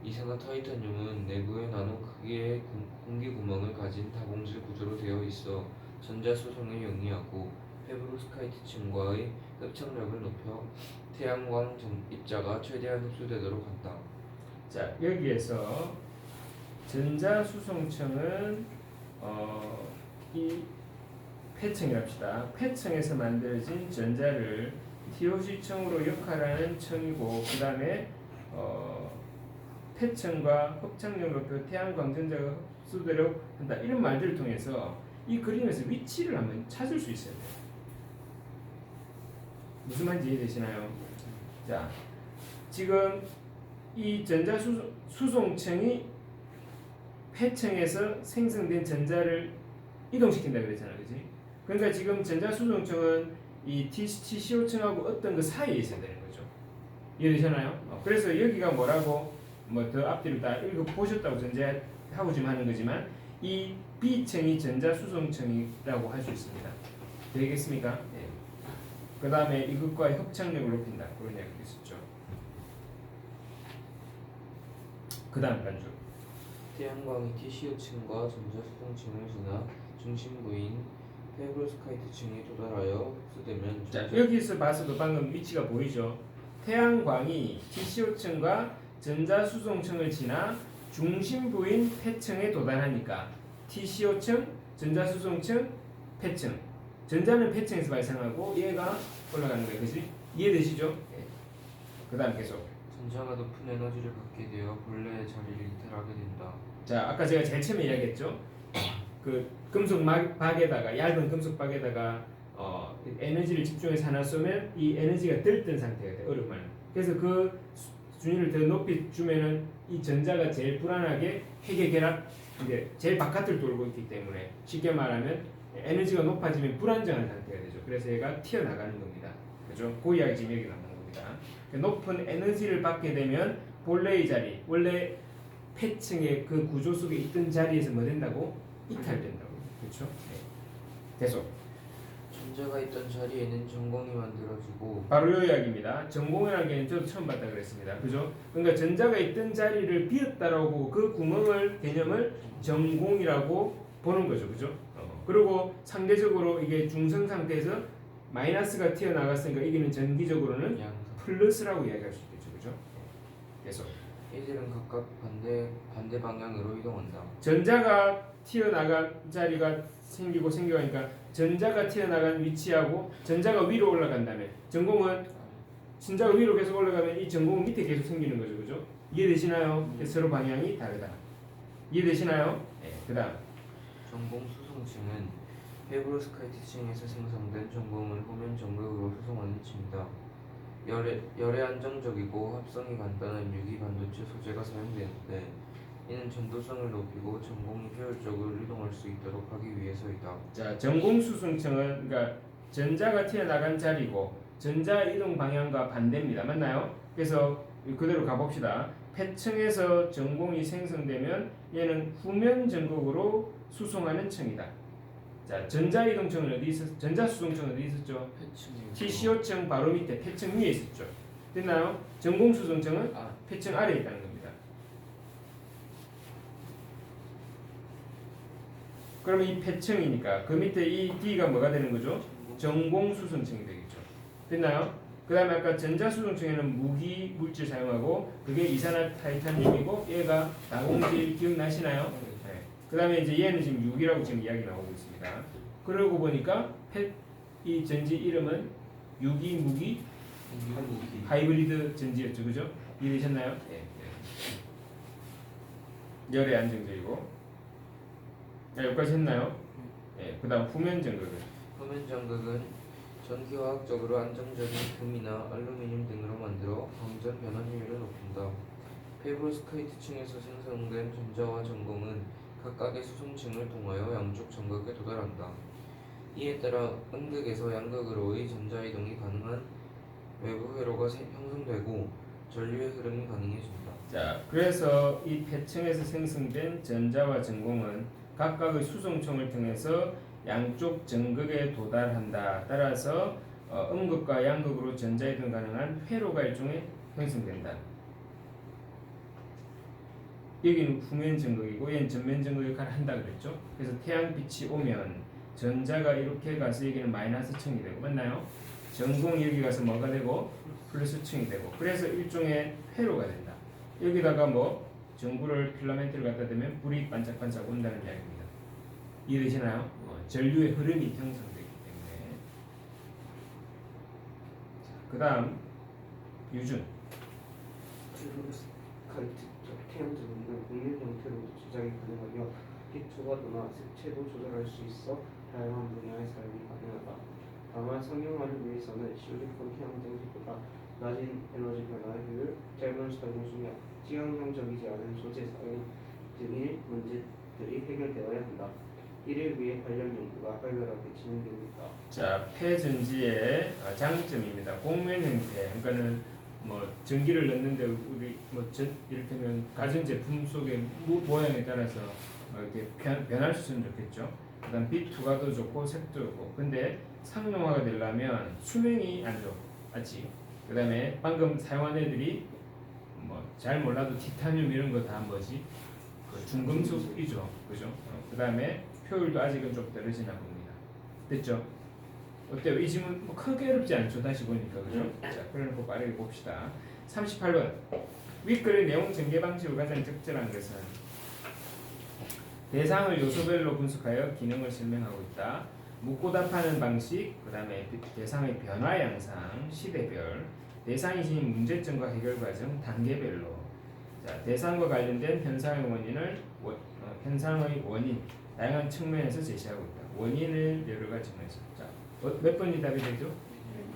이산화 타이타늄은 내부에 나노 크기의 공기 구멍을 가진 다공질 구조로 되어 있어 전자 소송에 용이하고 페로브스카이트층과의 흡착력을 높여 태양광 입자가 최대한 흡수되도록 한다. 자, 여기에서 전자 수송층은 이 폐층이랍시다. 폐층에서 만들어진 전자를 TOC층으로 역할하는 층이고 그 다음에 폐층과 흡착력 높여 태양광전자가 흡수되도록 한다. 이런 말들을 통해서 이 그림에서 위치를 한번 찾을 수 있어야 돼요. 무슨 말인지 이해되시나요? 자, 지금 이 전자 수송층이 폐층에서 생성된 전자를 이동시킨다 그랬잖아, 그지? 그러니까 지금 전자 수송층은 이 TCO층하고 어떤 그 사이에 있어야 되는 거죠. 이해되시나요? 그래서 여기가 뭐라고 뭐 더 앞뒤로 다 읽어 보셨다고 전제하고 지금 하는 거지만 이 B층이 전자 수송층이라고 할 수 있습니다. 되겠습니까? 네. 그 다음에 이것과 협착력을 높인다 그런 이야기도 있었죠. 그 다음 간주. 태양광이 TCO층과 전자수송층을 지나 중심부인 페브로스카이트층에 도달하여 흡수되면 자, 여기서 봐서도 방금 위치가 보이죠? 태양광이 TCO층과 전자수송층을 지나 중심부인 폐층에 도달하니까 TCO층, 전자수송층, 폐층. 전자는 폐층에서 발생하고 얘가 올라가는 거예요, 그렇지? 이해되시죠? 네. 그 다음 계속. 전자가 높은 에너지를 갖게 되어 본래의 자리를 이탈하게 된다. 자, 아까 제가 제일 처음에 이야기했죠. 그 금속 박에다가 얇은 금속 박에다가 에너지를 집중해서 하나 쏘면 이 에너지가 들뜬 상태가 돼. 어렵게 말하면. 그래서 그 준위를 더 높이 주면은 이 전자가 제일 불안하게 핵의 결합 이제 제일 바깥을 돌고 있기 때문에 쉽게 말하면 에너지가 높아지면 불안정한 상태가 되죠. 그래서 얘가 튀어나가는 겁니다. 그죠? 그 이야기 지금 여기 나오는 겁니다. 높은 에너지를 받게 되면 본래의 자리, 원래 폐층의 그 구조 속에 있던 자리에서 뭐 된다고? 이탈된다고. 그렇죠? 네. 계속. 전자가 있던 자리에는 전공이 만들어지고 바로 이 이야기입니다. 전공이라는 게 저도 처음 봤다 그랬습니다. 그죠? 그러니까 전자가 있던 자리를 비었다라고 그 구멍을 개념을 전공이라고 보는 거죠. 그죠? 그리고 상대적으로 이게 중성 상태에서 마이너스가 튀어나갔으니까 여기는 전기적으로는 양성. 플러스라고 이야기할 수 있겠죠. 그죠? 계속. 이들은 각각 반대 방향으로 이동한다. 전자가 튀어나간 자리가 생기고 생겨가니까 전자가 튀어나간 위치하고 전자가 위로 올라간다면 전공은 전자가 위로 계속 올라가면 이 전공은 밑에 계속 생기는 거죠. 그죠? 이해되시나요? 서로 방향이 다르다. 이해되시나요? 네. 그 다음. 전공 수송층은 페브로스카이트층에서 생성된 전공을 후면 전극으로 수송하는 층이다. 열에 안정적이고 합성이 간단한 유기 반도체 소재가 사용되는데 이는 전도성을 높이고 전공이 효율적으로 이동할 수 있도록 하기 위해서이다. 자, 전공 수송층은 그러니까 전자가 튀어나간 자리고 전자 이동 방향과 반대입니다. 맞나요? 그래서 그대로 가봅시다. 폐층에서 전공이 생성되면 얘는 후면 전극으로 수송하는 층이다. 자, 전자 이동층은 어디 있었? 전자 수송층은 어디 있었죠? TCO층 바로 밑에 폐층 위에 있었죠. 됐나요? 전공 수송층은 폐층 아래에 있다는 겁니다. 그러면 이 폐층이니까 그 밑에 이 D가 뭐가 되는 거죠? 전공 수송층이 되겠죠. 됐나요? 그 다음에 아까 전자 수송층에는 무기 물질 사용하고 그게 이산화타이타늄이고 얘가 나공질 기억나시나요? 네. 그 다음에 이제 얘는 지금 6이라고 지금 이야기 나오고 있습니다. 그러고 보니까 이 전지 이름은 유기 무기 하이브리드 전지였죠, 그죠? 이해되셨나요? 네. 열에 안정적이고. 네, 여기까지 했나요? 네. 그다음 후면 전극은 후면 전극은 전기화학적으로 안정적인 금이나 알루미늄 등으로 만들어 방전 변환 효율을 높인다. 페브로스카이트층에서 생성된 전자와 전공은 각각의 수송층을 통하여 양쪽 전극에 도달한다. 이에 따라 음극에서 양극으로의 전자 이동이 가능한 외부 회로가 형성되고 전류의 흐름이 가능해진다. 자, 그래서 이 폐층에서 생성된 전자와 전공은 각각의 수송층을 통해서 양쪽 전극에 도달한다. 따라서 음극과 양극으로 전자 이동 가능한 회로가 일종의 형성된다. 여기는 후면 전극이고 얘는 전면 전극 역할을 한다 그랬죠. 그래서 태양빛이 오면 전자가 이렇게 가서 여기는 마이너스 층이 되고 맞나요? 전공이 여기 가서 뭐가 되고 플러스 층이 되고 그래서 일종의 회로가 된다. 여기다가 뭐 전구를 필라멘트를 갖다 대면 불이 반짝반짝 온다는 이야기입니다. 이해되시나요? 전류의 흐름이 형성되기 때문에. 그 다음 유준. 페브로스카이트 태양전구는 물린 형태로도 조작이 가능하며 빛 조각이나 색채도 조절할 수 있어 다양한 분야에 사용이 가능하다. 다만 상용화를 위해서는 실리콘 태양전기보다 낮은 에너지 변화 효율, 짧은 사용 수명, 친환경적이지 않은 소재 사용 등의 문제들이 해결되어야 한다. 이를 위해 관련 연구가 활발하게 진행되고 있다. 자, 폐전지의 장점입니다. 곡면 형태. 그러니까는 뭐 전기를 넣는데 우리 이를테면 가전제품 속의 모양에 따라서 이렇게 변할 수 있으면 좋겠죠. 그다음 빛 투과도 좋고 색도 좋고. 근데 상용화가 되려면 수명이 안 좋아. 맞지? 그다음에 방금 사용한 애들이 뭐 잘 몰라도 티타늄 이런 거 다 뭐지? 그 중금속이죠. 그죠? 그다음에 효율도 아직은 좀 떨어지나 봅니다. 됐죠? 어때요? 이 질문 뭐 크게 어렵지 않죠? 다시 보니까 그죠? 자, 그래놓고 빠르게 봅시다. 38번 윗글의 내용 전개 방식으로 가장 적절한 것은 대상을 요소별로 분석하여 기능을 설명하고 있다. 묻고 답하는 방식, 그 다음에 대상의 변화 양상, 시대별, 대상이 지닌 문제점과 해결 과정, 단계별로. 자, 대상과 관련된 현상의 현상의 원인, 다양한 측면에서 제시하고 있다. 원인을 여러 가지 측면에서. 자, 몇 번이 답이 되죠?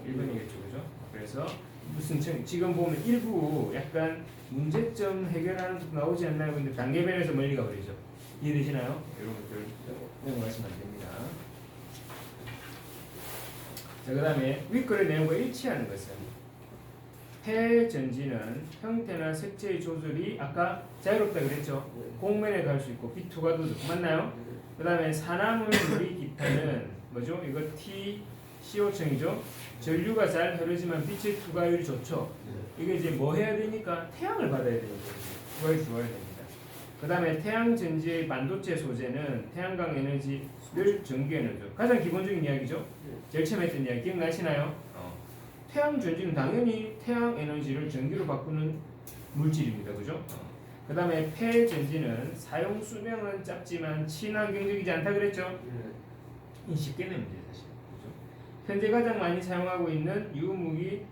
1번이겠죠, 그죠? 그래서 무슨 지금 보면 일부 약간 문제점 해결하는 것도 나오지 않나요? 근데 단계별에서 멀리 가버리죠. 이해되시나요? 여러분들 넘어가시면 안 됩니다. 자, 그 다음에 윗글의 내용과 일치하는 것은 폐전지는 형태나 색채의 조절이 아까 자유롭다 그랬죠? 곡면에 갈 수 있고 빛 투과도 좋고 맞나요? 그 다음에 산화물 물이 기타는 뭐죠? 이거 TCO층이죠? 전류가 잘 흐르지만 빛의 투과율이 좋죠? 이게 이제 뭐 해야 되니까 태양을 받아야 되니까 투과율이 좋아야 됩니다. 그 다음에 태양전지의 반도체 소재는 태양광 에너지를 전기에너지죠. 가장 기본적인 이야기죠. 제일 처음 했던 이야기 기억나시나요? 태양전지는 당연히 태양 에너지를 전기로 바꾸는 물질입니다. 그죠? 그 다음에 폐전지는 사용 수명은 짧지만 친환경적이지 않다 그랬죠? 이 쉽게 낸 문제 사실. 그죠? 현재 가장 많이 사용하고 있는 유무기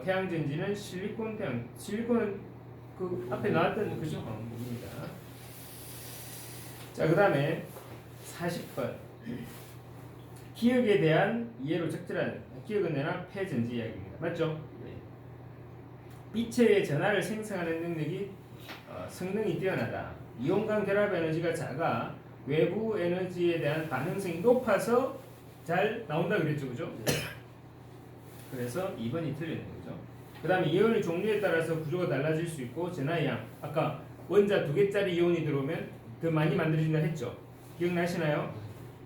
태양전지는 실리콘은 그 앞에 나왔던 그죠? 무기입니다. 자, 그 다음에 40번 기억에 대한 이해로 적절한 기억은 내나 폐전지 이야기입니다. 맞죠? 빛에 전하를 생성하는 능력이 성능이 뛰어나다. 이온광 결합 에너지가 작아 외부 에너지에 대한 반응성이 높아서 잘 나온다 그랬죠, 그죠? 그래서 2번이 틀렸네요, 그죠? 그 다음에 이온의 종류에 따라서 구조가 달라질 수 있고 전하의 양. 아까 원자 2개짜리 이온이 들어오면 더 많이 만들어진다 했죠? 기억나시나요?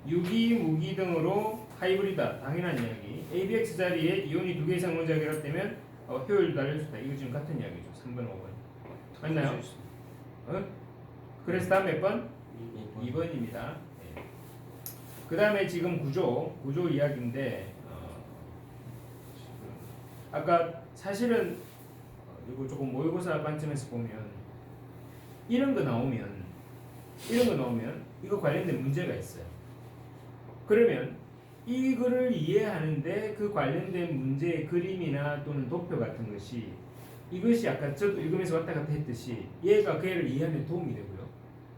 유기, 무기 등으로 하이브리드, 당연한 이야기. ABX 자리에 이온이 2개 이상 원자가 결합되면 효율도 달라질 수 있다. 이거 지금 같은 이야기죠. 3번, 5번. 맞나요? 그래서 다음 몇 번? 2번입니다. 네. 그 다음에 지금 구조 이야기인데 아까 사실은 이거 조금 모의고사 관점에서 보면 이런 거 나오면 이거 관련된 문제가 있어요. 그러면 이거를 이해하는데 그 관련된 문제의 그림이나 또는 도표 같은 것이 이것이 아까 저도 읽으면서 왔다 갔다 했듯이 얘가 그 애를 이해하는 데 도움이 되고요.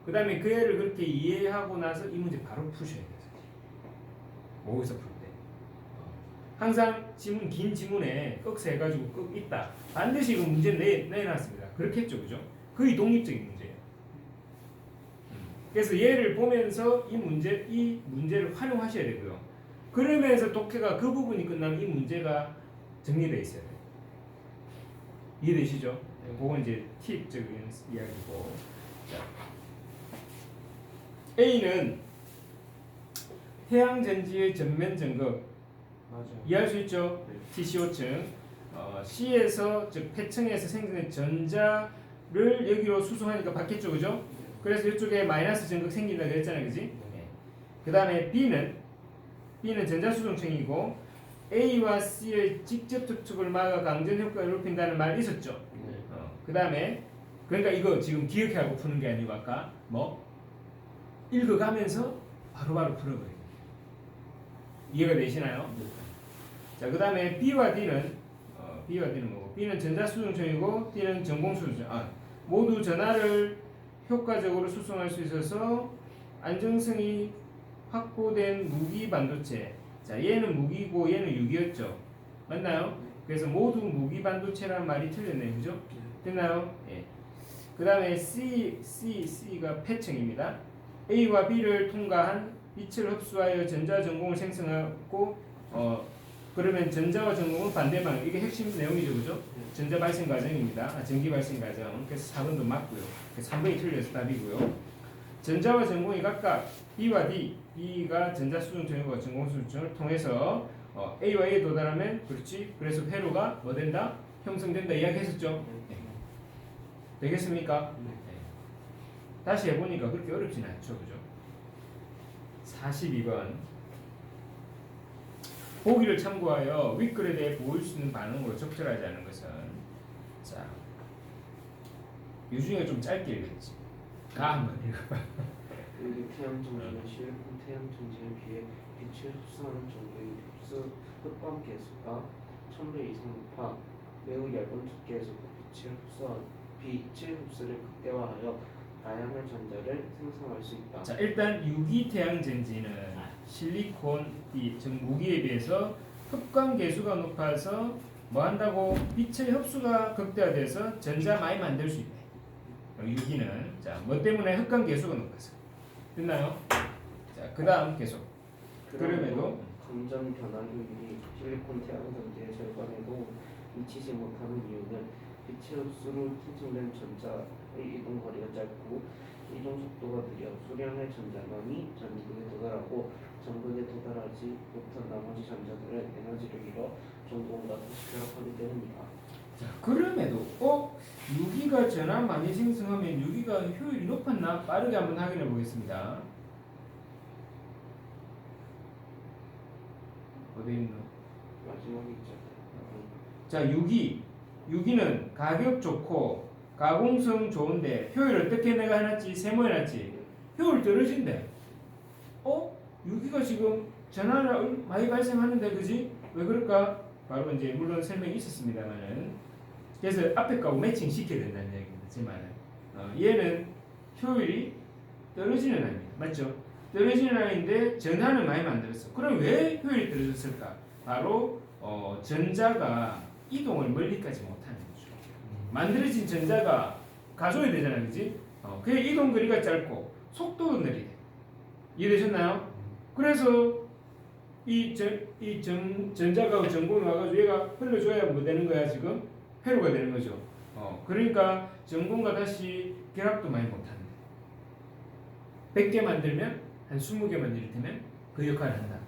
그 다음에 그 애를 그렇게 이해하고 나서 이 문제 바로 푸셔야 돼요. 모의고사 풀 때. 항상 지문 긴 지문에 꺽쇠 해가지고 꺽 있다. 반드시 그 문제 내놨습니다. 그렇게 했죠, 그죠? 거의 독립적인 문제예요. 그래서 얘를 보면서 이 문제를 활용하셔야 되고요. 그러면서 독해가 그 부분이 끝나면 이 문제가 정리되어 있어야 돼요. 이해되시죠? 그건 이제 팁적인 이야기고. 자, A는 태양전지의 전면 점검 맞아요. 이해할 수 있죠? TCO층. C에서 즉 폐층에서 생성된 전자를 여기로 수송하니까 받겠죠, 그죠? 그래서 이쪽에 마이너스 전극 생긴다 그랬잖아요, 그지? 그 다음에 B는 전자수송층이고 A와 C의 직접 접촉을 막아 강전 효과를 높인다는 말 있었죠? 그 다음에 그러니까 이거 지금 기억하고 푸는 게 아니고 아까 뭐 읽어가면서 바로바로 풀어버려요. 이해가 되시나요? 자, 그 다음에 B와 D는 뭐고? B는 전자수송층이고 D는 전공수송층. 모두 전하를 효과적으로 수송할 수 있어서 안정성이 확보된 무기 반도체. 자, 자, 얘는 무기고 얘는 유기였죠. 맞나요? 그래서 모두 무기 반도체라는 말이 틀렸네요. 그죠? 됐나요? 예. 그 다음에 C가 패층입니다. A와 B를 통과한 빛을 흡수하여 전자 전공을 생성하고 그러면 전자와 전공은 반대 방향. 이게 핵심 내용이죠. 그죠? 전자 발생 과정입니다. 전기 발생 과정. 그래서 4번도 맞고요. 그래서 3번이 틀려서 답이고요. 전자와 전공이 각각 B와 D, B가 전자 수중 전용과 전공 수중을 통해서 A와 A에 도달하면 그렇지. 그래서 회로가 뭐 된다? 형성된다 이야기했었죠. 네. 되겠습니까? 네. 다시 해보니까 그렇게 어렵진 않죠. 그죠? 42번 보기를 참고하여 윗글에 대해 보일 수 있는 반응으로 적절하지 않은 것은 자, 이 중에 좀 짧게 읽었지. 가 한번 읽어봐. 여기 태양 정지는 실리콘 태양 정지에 비해 빛을 흡수하는 정도의 흡광 개수가 1000배 이상 높아 매우 얇은 두께에서도 빛의 흡수를 극대화하여 다양한 전자를 생성할 수 있다. 자, 일단 유기 태양 전지는 실리콘 이 무기에 비해서 흡광 개수가 높아서 뭐 한다고 빛의 흡수가 극대화돼서 전자 많이 만들 수 있네. 유기는 자, 뭐 때문에 흡광 개수가 높아서 됐나요? 자, 그다음 계속. 그럼에도 감전 변화 효율이 실리콘 태양 전지의 절반에도 미치지 못하는 이유는 빛의 흡수로 생성된 전자의 이동 거리가 짧고 이동 속도가 느려 수량의 전자만이 전극에 도달하고 전극에 도달하지 못한 나머지 전자들은 에너지를 잃어 전공과 다시 결합하게 됩니다. 자, 그럼에도 유기가 전화 많이 생성하면 유기가 효율이 높았나? 빠르게 한번 확인해 보겠습니다. 어디 있노? 마지막에 있잖아요. 자, 유기는 가격 좋고 가공성 좋은데 효율 어떻게 내가 해놨지? 세모해놨지? 효율 떨어진대. 유기가 지금 전화를 많이 발생하는데 그지? 왜 그럴까? 바로 이제 물론 설명이 있었습니다만은 그래서 앞에 거하고 매칭 시켜야 된다는 얘기입니다. 제 말은 얘는 효율이 떨어지는 아입니다. 맞죠? 떨어지는 아인데 전하는 많이 만들었어. 그럼 왜 효율이 떨어졌을까? 바로 전자가 이동을 멀리까지 못하는 거죠. 만들어진 전자가 가져야 되잖아, 그지? 그 이동 거리가 짧고 속도도 느리대. 이해되셨나요? 그래서 전자가 전공이 와가지고 얘가 흘러줘야 뭐 되는 거야 지금? 회로가 되는 거죠. 그러니까 전공과 다시 결합도 많이 못한대. 100개 만들면 한 20개 만들 테면 그 역할을 한다.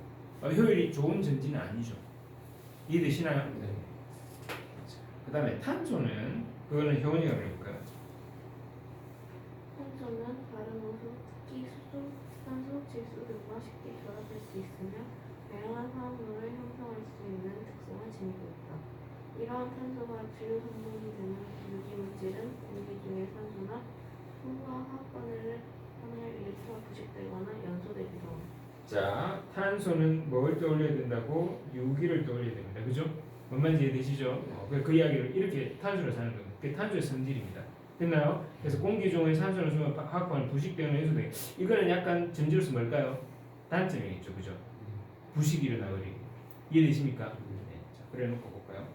효율이 좋은 전지는 아니죠. 이해되시나요? 네. 그 다음에 탄소는 그거는 효원이가 그럴까요? 탄소는 다른 원소, 특히 수소, 산소, 질소 등과 쉽게 결합할 수 있으며 다양한 화합물을 형성할 수 있는 특성을 지니고 있다. 이러한 탄소가 주요 성분이 되는 유기물질은 공기 중의 산소나 풍부한 화학반응을 일으켜 부식되거나 연소되기도 합니다. 자, 탄소는 뭘 떠올려야 된다고? 유기를 떠올려야 됩니다. 그죠? 뭔 말인지 이해되시죠? 그 이야기를 이렇게 탄소를 사는 겁니다. 그게 탄소의 성질입니다. 됐나요? 그래서 공기 중에 산소를 주면 화학반응 부식되거나 연소되고 이거는 약간 전지로서 뭘까요? 단점이겠죠. 그죠? 부식이 일어나버리고 이해되십니까? 네. 자, 그래 놓고 볼까요?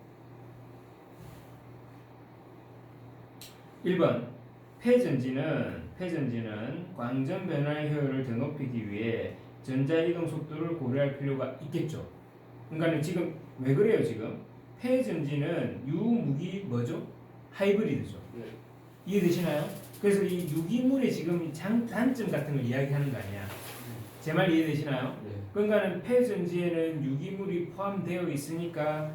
1번 폐전지는 광전 변화의 효율을 더 높이기 위해 전자 이동 속도를 고려할 필요가 있겠죠. 그러니까 지금 왜 그래요? 지금 폐전지는 유무기 뭐죠? 하이브리드죠. 네. 이해되시나요? 그래서 이 유기물의 지금 단점 같은 걸 이야기하는 거 아니야. 제 말 이해되시나요? 네. 그러니까는 폐전지에는 유기물이 포함되어 있으니까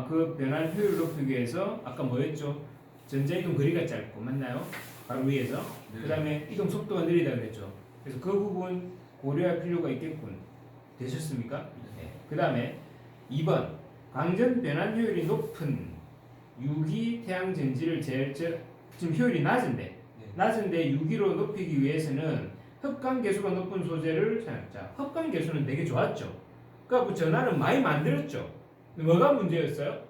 그 변환 효율을 높이기 위해서 아까 뭐였죠? 전자 이동 거리가 짧고 맞나요? 바로 위에서 네. 그 다음에 이동 속도가 느리다 그랬죠. 그래서 그 부분 고려할 필요가 있겠군. 되셨습니까? 네. 그 다음에 2번 광전 변환 효율이 높은 유기 태양 전지를 지금 효율이 낮은데 유기로 높이기 위해서는 흡광 개수가 높은 소재를 사용했자. 흡광 개수는 되게 좋았죠. 그러니까 전하는 많이 만들었죠. 뭐가 문제였어요?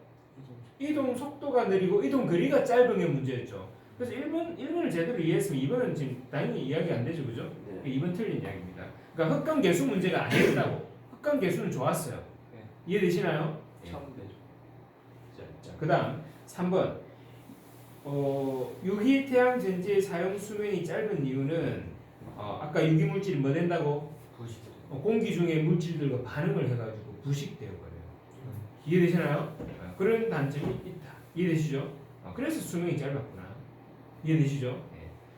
이동 속도가 느리고 이동 거리가 짧은 게 문제였죠. 그래서 1번을 제대로 이해했으면 2번은 지금 당연히 이야기 안 되죠, 그죠? 네. 2번 틀린 이야기입니다. 그러니까 흡광 개수 문제가 아니었다고. 습관 개수는 좋았어요. 네. 이해되시나요? 처음 배죠. 자, 그다음 3번. 유기태양 전지의 사용 수명이 짧은 이유는 아까 유기물질이 뭐 된다고? 부식. 공기 중에 물질들과 반응을 해가지고 부식되어 버려요. 이해되시나요? 그런 단점이 있다. 이해되시죠? 그래서 수명이 짧았구나. 이해되시죠?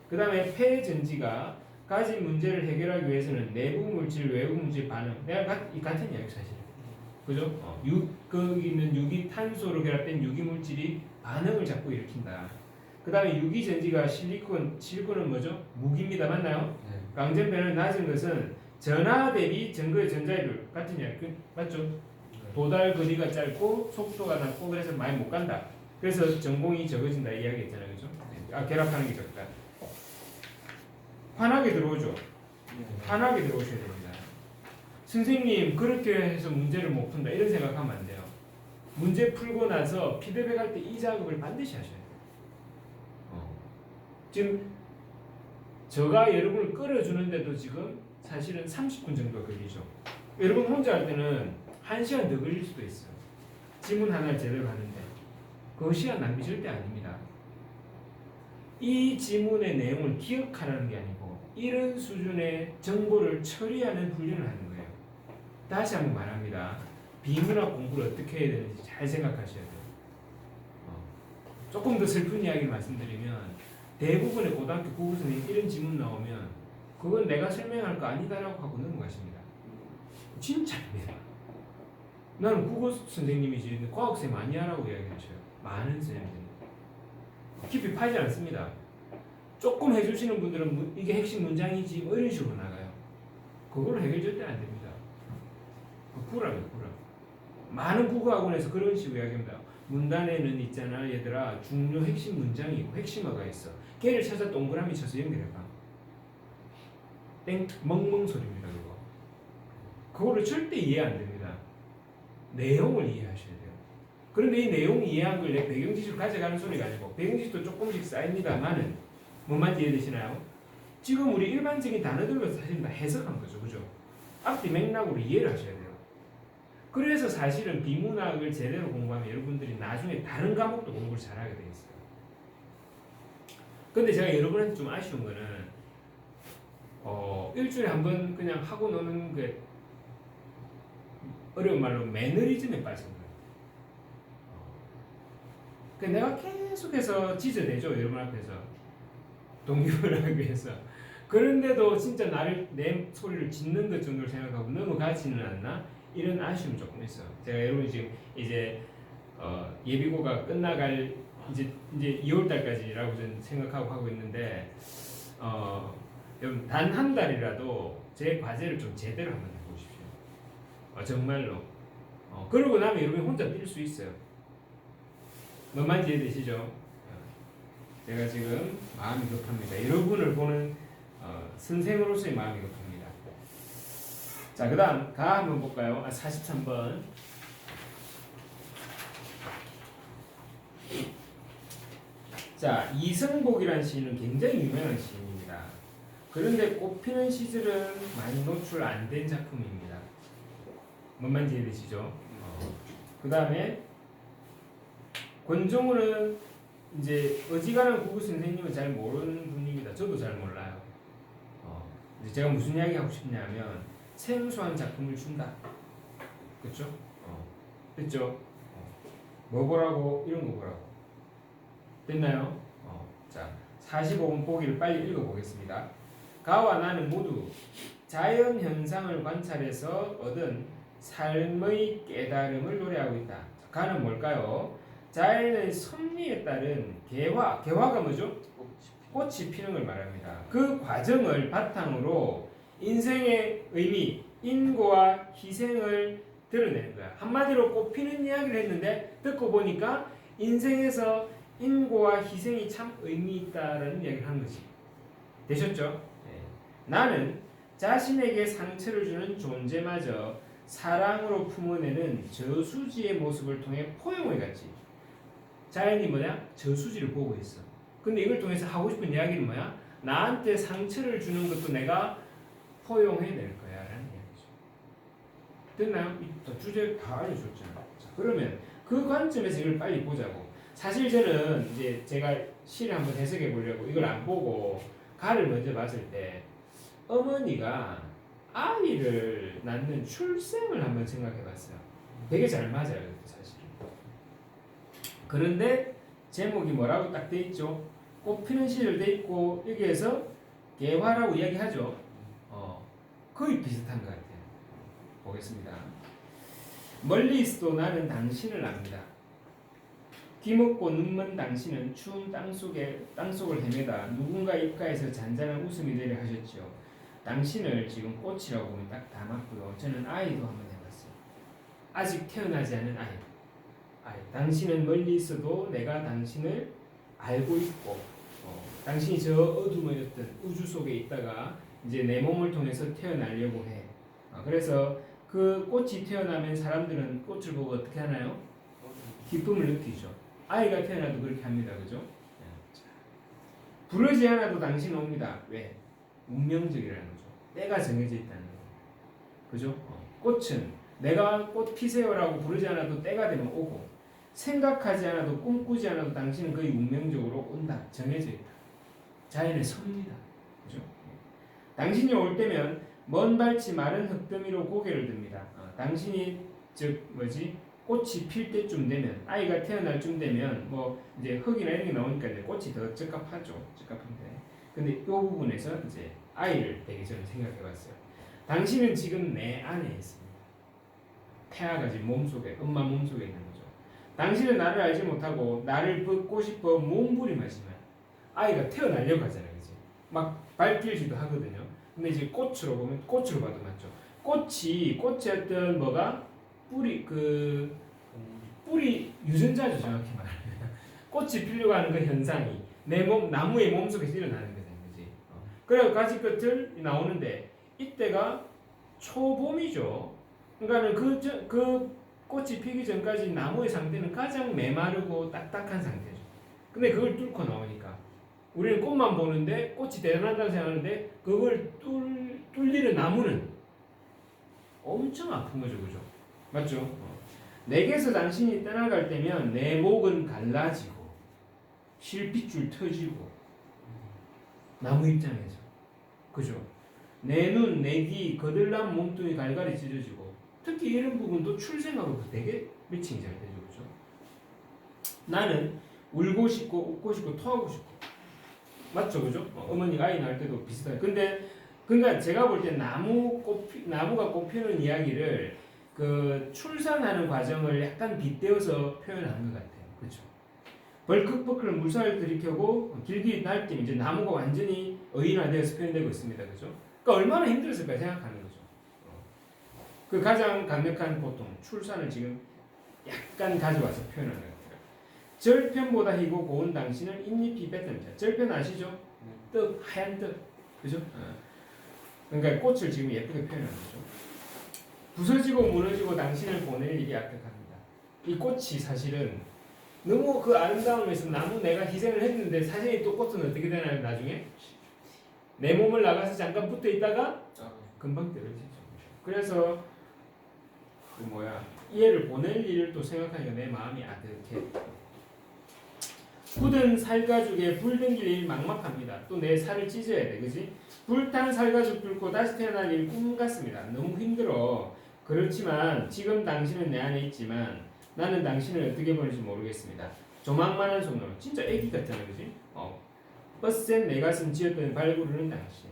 그 다음에 폐전지가 가진 문제를 해결하기 위해서는 내부 물질, 외부 물질 반응. 내가 같은 이야기 사실. 그죠? 거기 있는 유기탄소로 결합된 유기물질이 반응을 자꾸 일으킨다. 그 다음에 유기전지가 실리콘은 뭐죠? 무기입니다. 맞나요? 네. 강전변을 낮은 것은 전하 대비 전거의 전자율 같은 이야기 맞죠? 도달 거리가 짧고 속도가 낮고 그래서 많이 못 간다. 그래서 전공이 적어진다 이 이야기 했잖아요. 그죠? 결합하는 게 적다. 환하게 들어오죠. 환하게 들어오셔야 됩니다. 선생님 그렇게 해서 문제를 못 푼다 이런 생각하면 안 돼요. 문제 풀고 나서 피드백할 때 이 작업을 반드시 하셔야 돼요. 지금 제가 여러분을 끌어주는데도 지금 사실은 30분 정도 걸리죠. 여러분 혼자 할 때는 1시간 더 걸릴 수도 있어요. 지문 하나를 제대로 하는데 그 시간 낭비 절대 아닙니다. 이 지문의 내용을 기억하라는 게 아니고 이런 수준의 정보를 처리하는 훈련을 하는 거예요. 다시 한번 말합니다. 비문학 공부를 어떻게 해야 되는지 잘 생각하셔야 돼요. 조금 더 슬픈 이야기를 말씀드리면 대부분의 고등학교 국어 선생님 이런 지문 나오면 그건 내가 설명할 거 아니다라고 하고 넘어가십니다. 진짜입니다. 나는 국어 선생님이지 과학쌤 아니야라고 이야기하셔요. 많은 선생님들이 깊이 파지 않습니다. 조금 해주시는 분들은 이게 핵심 문장이지 뭐 이런 식으로 나가요. 그거는 해결 절대 안 됩니다. 불합니다. 불합. 많은 국어학원에서 그런 식으로 이야기합니다. 문단에는 있잖아 얘들아 중요 핵심 문장이 있고 핵심어가 있어. 걔를 찾아 동그라미 쳐서 연결해봐. 땡 멍멍 소리입니다. 그거. 그거를 절대 이해 안 됩니다. 내용을 이해하셔야 돼요. 그런데 이 내용 이해한 걸 내 배경지식을 가져가는 소리가 아니고 배경지식도 조금씩 쌓입니다만은 뭔 말인지 이해되시나요? 지금 우리 일반적인 단어들로 사실 다 해석한 거죠. 그죠? 앞뒤 맥락으로 이해를 하셔야 돼요. 그래서 사실은 비문학을 제대로 공부하면 여러분들이 나중에 다른 과목도 공부를 잘하게 돼 있어요. 근데 제가 여러분한테 좀 아쉬운 거는 일주일에 한 번 그냥 하고 노는 그 어려운 말로 매너리즘에 빠진 거예요. 내가 계속해서 찢어내죠 여러분 앞에서 동기부여를 하기 위해서. 그런데도 진짜 내 소리를 짓는 것 정도를 생각하고 넘어가지는 않나? 이런 아쉬움이 조금 있어요. 제가 여러분이 지금 이제 예비고가 끝나갈 이제 2월 달까지라고 저는 생각하고 하고 있는데 여러분 단 한 달이라도 제 과제를 좀 제대로 한번 해보십시오. 정말로. 그러고 나면 여러분이 혼자 뛸 수 있어요. 뭔 말인지 이해되시죠? 제가 지금 마음이 급합니다. 여러분을 보는 선생으로서의 마음이 급합니다. 자, 그 다음 가 한번 볼까요? 43번. 자, 이승복이라는 시인은 굉장히 유명한 시인입니다. 그런데 꽃피는 시절은 많이 노출 안 된 작품입니다. 뭔 말인지 이해되시죠? 그 다음에 권종우는 이제 어지간한 국어 선생님은 잘 모르는 분입니다. 저도 잘 몰라요. 이제 제가 무슨 이야기 하고 싶냐면 생소한 작품을 준다. 그렇죠? 됐죠? 뭐 보라고? 이런 거 보라고. 됐나요? 자, 45번 보기를 빨리 읽어보겠습니다. 가와 나는 모두 자연 현상을 관찰해서 얻은 삶의 깨달음을 노래하고 있다. 가는 뭘까요? 자연의 섭리에 따른 개화가 뭐죠? 꽃이 피는 걸 말합니다. 그 과정을 바탕으로 인생의 의미, 인고와 희생을 드러내는 거야. 한마디로 꽃피는 이야기를 했는데 듣고 보니까 인생에서 인고와 희생이 참 의미 있다라는 이야기를 하는 거지. 되셨죠? 네. 나는 자신에게 상처를 주는 존재마저 사랑으로 품어내는 저수지의 모습을 통해 포용해갔지. 자연이 뭐냐? 저수지를 보고 있어. 근데 이걸 통해서 하고 싶은 이야기는 뭐야? 나한테 상처를 주는 것도 내가 포용해낼 거야 라는 이야기죠. 됐나요? 주제 다 알려줬잖아요. 자, 그러면 그 관점에서 이걸 빨리 보자고. 사실 저는 이제 제가 시를 한번 해석해 보려고 이걸 안 보고 가를 먼저 봤을 때 어머니가 아이를 낳는 출생을 한번 생각해 봤어요. 되게 잘 맞아요, 사실. 그런데 제목이 뭐라고 딱 돼 있죠? 꽃피는 시절 돼 있고 여기에서 개화라고 이야기하죠. 거의 비슷한 것 같아요. 보겠습니다. 멀리 있어도 나는 당신을 압니다. 귀먹고 눈먼 당신은 추운 땅속을 헤매다 누군가 입가에서 잔잔한 웃음이 내려 하셨죠. 당신을 지금 꽃이라고 보면 딱 다 맞고요. 저는 아이도 한번 해봤어요. 아직 태어나지 않은 아이. 당신은 멀리 있어도 내가 당신을 알고 있고, 당신이 저 어둠이었던 우주 속에 있다가 이제 내 몸을 통해서 태어나려고 해. 그래서 그 꽃이 태어나면 사람들은 꽃을 보고 어떻게 하나요? 기쁨을 느끼죠. 아이가 태어나도 그렇게 합니다. 그죠? 부르지 않아도 당신은 옵니다. 왜? 운명적이라는 거죠. 때가 정해져 있다는 거죠. 그죠? 꽃은 내가 꽃 피세요라고 부르지 않아도 때가 되면 오고, 생각하지 않아도 꿈꾸지 않아도 당신은 거의 운명적으로 온다. 정해져 있다. 자연의 섭니다. 그죠? 당신이 올 때면 먼 발치 마른 흙더미로 고개를 듭니다. 당신이 꽃이 필 때쯤 되면, 아이가 태어날 쯤 되면 뭐 이제 흙이나 이런 게 나오니까 이제 꽃이 더 적합하죠. 적합한데. 근데 이 부분에서 이제 아이를 되게 저는 생각해봤어요. 당신은 지금 내 안에 있습니다. 태아가 지금 몸속에, 엄마 몸속에 있는 거죠. 당신은 나를 알지 못하고 나를 벗고 싶어 몸부림하지만 아이가 태어나려고 하잖아요. 그치? 막 발길지도 하거든요. 근데 이제 꽃으로 보면 꽃으로 봐도 맞죠. 꽃이 어떤 뭐가 뿌리 유전자죠. 정확히 말하면 꽃이 피려고 하는 그 현상이 내 나무의 몸속에서 일어나는 거잖아요. 그치? 그래서 가지 끝을 나오는데 이때가 초봄이죠. 그러니까는 그 꽃이 피기 전까지 나무의 상태는 가장 메마르고 딱딱한 상태죠. 근데 그걸 뚫고 나오니까 우리는 꽃만 보는데 꽃이 대단하다고 생각하는데 그걸 뚫리는 나무는 엄청 아픈 거죠. 그죠? 맞죠? 내게서 당신이 떠나갈 때면 내 목은 갈라지고 실핏줄 터지고 나무 입장에서 그죠? 내 눈, 내 귀, 거들난 몸뚱이 갈갈이 찢어지고 특히 이런 부분도 출생하고 되게 매칭이 잘 되죠. 그죠? 나는 울고 싶고 웃고 싶고 토하고 싶고 맞죠? 그죠? 어머니가 아이 낳을 때도 비슷해요. 근데 그러니까 제가 볼 때 나무가 꽃피는 이야기를 그 출산하는 과정을 약간 빗대어서 표현한 것 같아요. 그렇죠? 벌컥벌컥 물살을 들이켜고 길게 날 때면 이제 나무가 완전히 의인화되어서 표현되고 있습니다. 그죠? 그러니까 얼마나 힘들었을까 생각하는 거죠. 그 가장 강력한 보통 출산을 지금 약간 가져와서 표현하는 것 같아요. 절편보다 희고 고운 당신은 잎잎이 뱉습니다. 절편 아시죠? 떡, 하얀 떡. 그죠? 그러니까 꽃을 지금 예쁘게 표현하는 거죠. 부서지고 무너지고 당신을 보낼 일이 악득합니다. 이 꽃이 사실은 너무 그 아름다움에서 나무 내가 희생을 했는데 사실 또 꽃은 어떻게 되나요? 나중에 내 몸을 나가서 잠깐 붙어 있다가 금방 떨어지죠. 그래서 얘를 보낼 일을 또 생각하니까 내 마음이 아득해. 굳은 살가죽에 불 댕길 일이 막막합니다. 또 내 살을 찢어야 돼, 그지? 불탄 살가죽 뚫고 다시 태어날 일 꿈 같습니다. 너무 힘들어. 그렇지만 지금 당신은 내 안에 있지만 나는 당신을 어떻게 보낼지 모르겠습니다. 조망만한 손으로 진짜 애기 같잖아, 그지? 뻗센 내 가슴 쥐었던 발구르는 당신.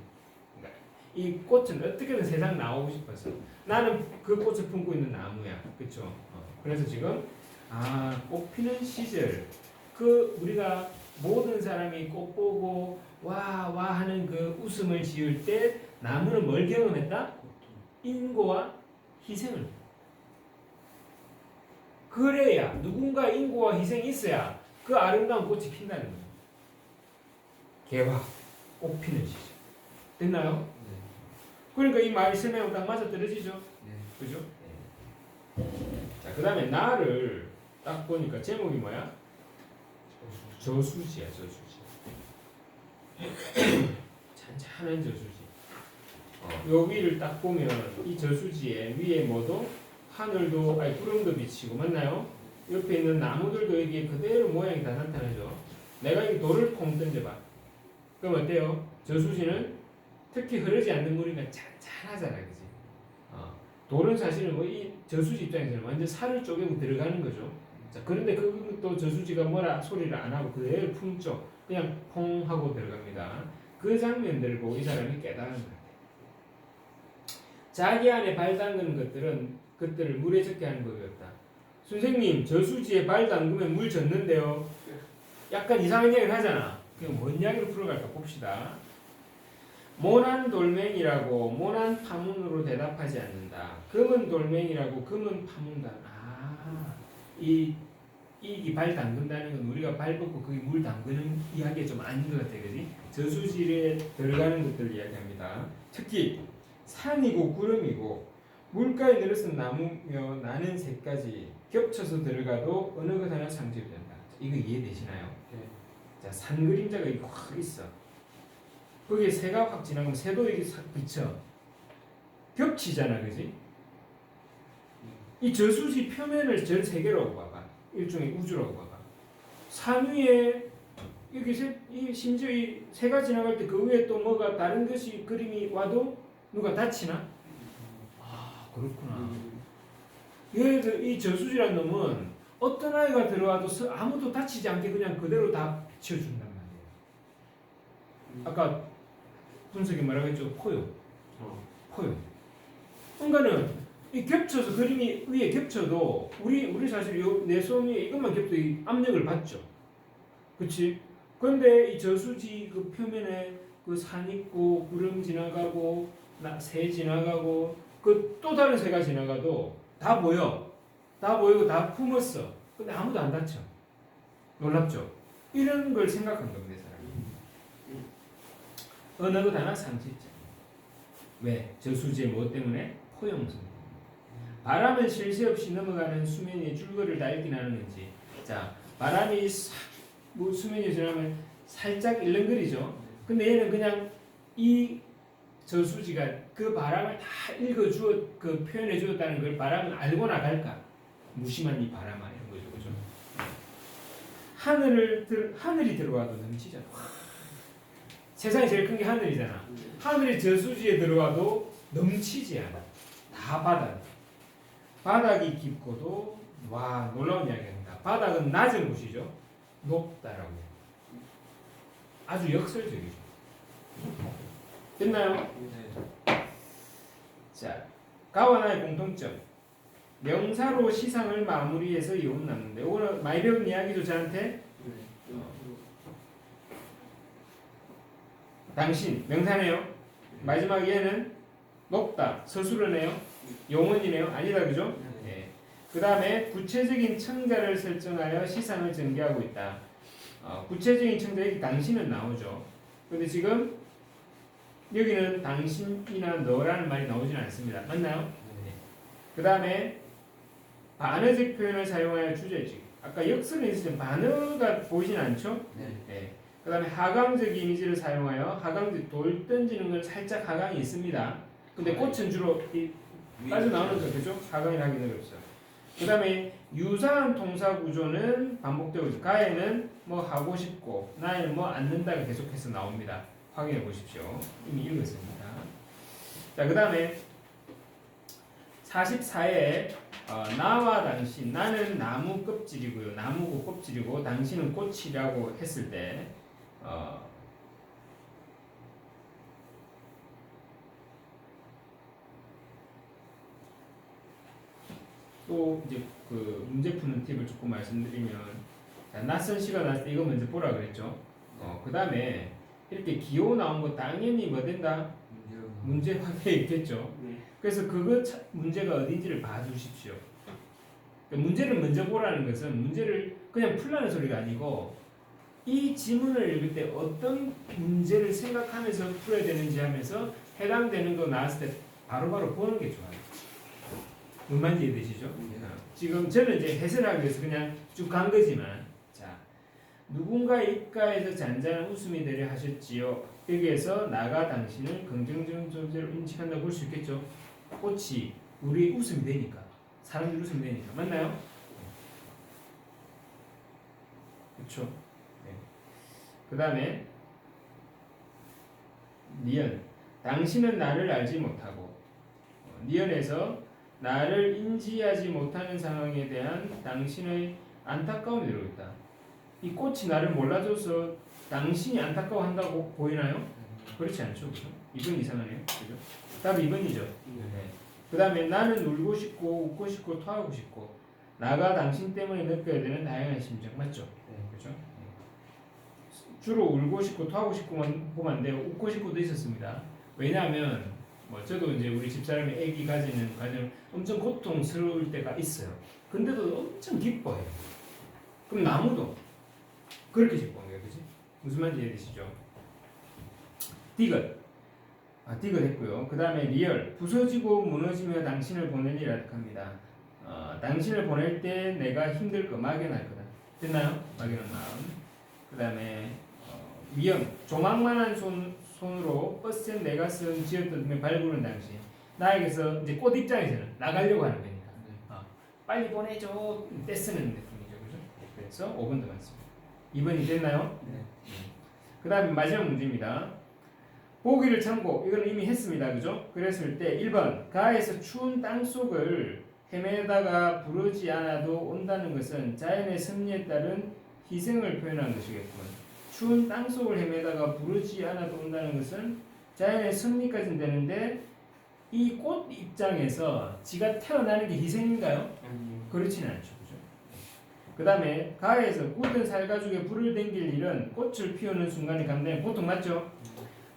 그러니까 이 꽃은 어떻게든 세상 나오고 싶어서 나는 그 꽃을 품고 있는 나무야, 그렇죠? 그래서 지금 꽃 피는 시절 그 우리가 모든 사람이 꽃 보고 와 하는 그 웃음을 지을 때 나무는 뭘 경험했다? 인고와 희생을. 그래야 누군가 인고와 희생이 있어야 그 아름다운 꽃이 핀다는 거예요. 개화, 꽃 피는 시절. 됐나요? 네. 그러니까 이 말이 설명하고 딱 맞아 떨어지죠? 네. 그죠? 자, 그 다음에 나를 딱 보니까 제목이 뭐야? 저수지야, 저수지. 잔잔한 저수지. 요 위를 딱 보면 이 저수지에 위에 뭐도 하늘도 아니 구름도 비치고 맞나요? 옆에 있는 나무들도 여기 그대로 모양이 다 나타나죠. 내가 이 돌을 콩 던져봐. 그럼 어때요? 저수지는 특히 흐르지 않는 물이면 잔잔하잖아, 그지? 돌은 사실은 뭐 이 저수지 입장에서는 완전 살을 쪼개고 들어가는 거죠. 자, 그런데 그것도 저수지가 뭐라 소리를 안 하고 그대로 품죠. 그냥 퐁 하고 들어갑니다. 그 장면들을 보고 이 사람이 깨달은 것 같아요. 자기 안에 발 담그는 것들을 물에 젖게 하는 법이 없다. 선생님, 저수지에 발 담그면 물 젖는데요. 약간 이상한 이야기를 하잖아. 그럼 뭔 이야기로 풀어갈까 봅시다. 모난 돌멩이라고 모난 파문으로 대답하지 않는다. 금은 돌멩이라고 금은 파문다. 이 발 담근다는 건 우리가 발 벗고 거기 물 담그는 이야기가 좀 아닌 것 같아, 그지? 저수지에 들어가는 것들을 이야기합니다. 특히 산이고 구름이고 물가에 늘어선 나무며 나는 새까지 겹쳐서 들어가도 어느 것 하나 상처이 된다. 이거 이해되시나요? 네. 자, 산 그림자가 여기 확 있어. 거기에 새가 확 지나가면 새도 여기 싹 비쳐. 겹치잖아, 그지? 이 저수지 표면을 전 세계라고 봐봐. 일종의 우주라고 봐봐. 산 위에 여기 심지어 이 새가 지나갈 때 그 위에 또 뭐가 다른 것이 그림이 와도 누가 다치나? 그렇구나. 이 저수지란 놈은 어떤 아이가 들어와도 아무도 다치지 않게 그냥 그대로 다 비춰준단 말이에요. 아까 분석이 뭐라고 했죠? 포용. 그러니까는 이 겹쳐서 그림이 위에 겹쳐도 우리 사실 내 손 위에 이것만 겹쳐도 이 압력을 받죠. 그렇지? 그런데 이 저수지 그 표면에 그 산 있고 구름 지나가고 새 지나가고 그 또 다른 새가 지나가도 다 보여. 다 보이고 다 품었어. 근데 아무도 안 다쳐. 놀랍죠? 이런 걸 생각한 겁니다, 사람이. 어느 것 하나 상처 있죠. 왜? 저수지의 뭐 때문에? 포용성. 바람은 쉴 새 없이 넘어가는 수면의 줄거리를 다 읽긴 하는지. 자, 바람이 뭐 수면이 지나면 살짝 일렁거리죠. 근데 얘는 그냥 이 저수지가 그 바람을 다 읽어주어 그 표현해 주었다는 걸 바람은 알고 나갈까? 무심한 이 바람아 이런 거죠, 그죠? 하늘이 들어와도 넘치잖아. 세상에 제일 큰 게 하늘이잖아. 하늘이 저수지에 들어와도 넘치지 않아. 다 바다. 바닥이 깊고도 와 놀라운 이야기입니다. 바닥은 낮은 곳이죠. 높다라고. 아주 역설적이죠. 됐나요? 네. 자, 가와 나의 공통점. 명사로 시상을 마무리해서 이혼 나누는데 오늘 많이 배운 이야기죠, 저한테? 당신, 명사네요. 마지막 얘는 높다, 서술어네요. 용언이네요. 아니다, 그죠? 네. 그 다음에 구체적인 청자를 설정하여 시상을 전개하고 있다. 구체적인 청자, 여기 당신은 나오죠. 근데 지금 여기는 당신이나 너라는 말이 나오진 않습니다. 맞나요? 네. 그 다음에 반어적 표현을 사용하여 주제식. 아까 역설에 있을 때 반어가 보이진 않죠? 네. 네. 그 다음에 하강적 이미지를 사용하여 하강적 돌 던지는 건 살짝 하강이 있습니다. 근데 꽃은 주로 빠져나오는 거 그죠? 하강이 하긴 어렵죠. 그 다음에 유사한 동사 구조는 반복되고 있죠. 가에는 뭐 하고 싶고 나에는 뭐 않는다가 계속해서 나옵니다. 확인해 보십시오. 이미 읽었습니다. 자, 그 다음에 44에 나와 당신, 나는 나무 껍질이고요. 나무고 껍질이고 당신은 꽃이라고 했을 때 또 이제 그 문제 푸는 팁을 조금 말씀드리면, 자, 낯선 시가 나왔을 때 이거 먼저 보라 그랬죠. 그 다음에 이렇게 기호 나온 거 당연히 뭐 된다? 문제 확인해 있겠죠. 그래서 문제가 어딘지를 봐주십시오. 그러니까 문제를 먼저 보라는 것은 문제를 그냥 풀라는 소리가 아니고 이 지문을 읽을 때 어떤 문제를 생각하면서 풀어야 되는지 하면서 해당되는 거 나왔을 때 바로바로 보는 게 좋아요. 뭔 말인지 이해되시죠? 지금 저는 이제 해설하기 위해서 그냥 쭉 간 거지만, 자, 누군가의 입가에서 잔잔한 웃음이 되려 하셨지요. 여기에서 나가 당신을 긍정적인 존재로 인식한다고 볼 수 있겠죠. 꽃이 우리 웃음이 되니까, 사람들 웃음이 되니까. 맞나요? 그렇죠. 네. 그 다음에 니은, 당신은 나를 알지 못하고, 니은에서 나를 인지하지 못하는 상황에 대한 당신의 안타까움이 들어있다. 이 꽃이 나를 몰라줘서 당신이 안타까워한다고 보이나요? 그렇지 않죠. 그죠? 이건 이상하네요. 그죠? 답 2번이죠. 네. 그 다음에 나는 울고 싶고 웃고 싶고 토하고 싶고, 나가 당신 때문에 느껴야 되는 다양한 심정. 맞죠? 그죠? 주로 울고 싶고 토하고 싶고만 보면 안 돼요. 웃고 싶고도 있었습니다. 왜냐하면 뭐 저도 이제 우리 집사람이 아기 가지는 과정 엄청 고통스러울 때가 있어요. 근데도 엄청 기뻐해요. 그럼 나무도 그렇게 기뻐한 거예요. 그지? 무슨 말인지 이해되시죠? 디귿. 디귿 했고요. 그 다음에 리얼. 부서지고 무너지며 당신을 보내리라 합니다. 당신을 보낼 때 내가 힘들 거 막연할 거다. 됐나요? 막연한 마음. 그 다음에 위험. 조망만한 손으로 버스엔 내가 쓴 지었던 발구는 당신. 나에게서 이제 꽃 입장에서는 나가려고 하는 거니까. 빨리 보내줘. 떼쓰는 느낌이죠. 그죠? 그래서 5번도 맞습니다. 2번이 됐나요? 네. 그 다음에 마지막 문제입니다. 보기를 참고, 이건 이미 했습니다. 그죠? 그랬을 때 1번, 가에서 추운 땅속을 헤매다가 부르지 않아도 온다는 것은 자연의 섭리에 따른 희생을 표현한 것이겠군. 추운 땅속을 헤매다가 부르지 않아도 온다는 것은 자연의 섭리까지는 되는데, 이 꽃 입장에서 지가 태어나는 게 희생인가요? 그렇지는 않죠. 그죠? 그 다음에 가에서 굳은 살가죽에 불을 댕길 일은 꽃을 피우는 순간에 감당해. 보통 맞죠?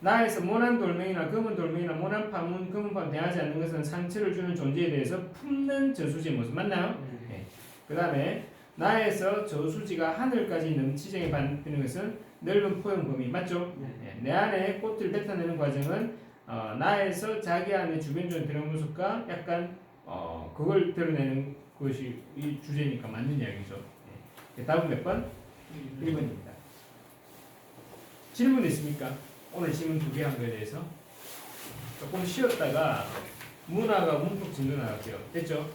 나에서 모난 돌멩이나 금은 돌멩이나 모난 파문, 금은 파문 대하지 않는 것은 상처를 주는 존재에 대해서 품는 저수지의 모습. 맞나요? 네. 그 다음에 나에서 저수지가 하늘까지 넘치정에 받는 것은 넓은 포용 범위. 맞죠? 네. 내 안에 꽃을 뱉어내는 과정은 나에서 자기 안에 주변적인 드러난 모습과 약간 그걸 드러내는 것이 이 주제니까 맞는 이야기죠. 네. 다음 몇 번? 1번입니다. 질문 있습니까? 오늘 질문 2개 한 거에 대해서 조금 쉬었다가 문화가 문법 진도 나갈게요. 됐죠?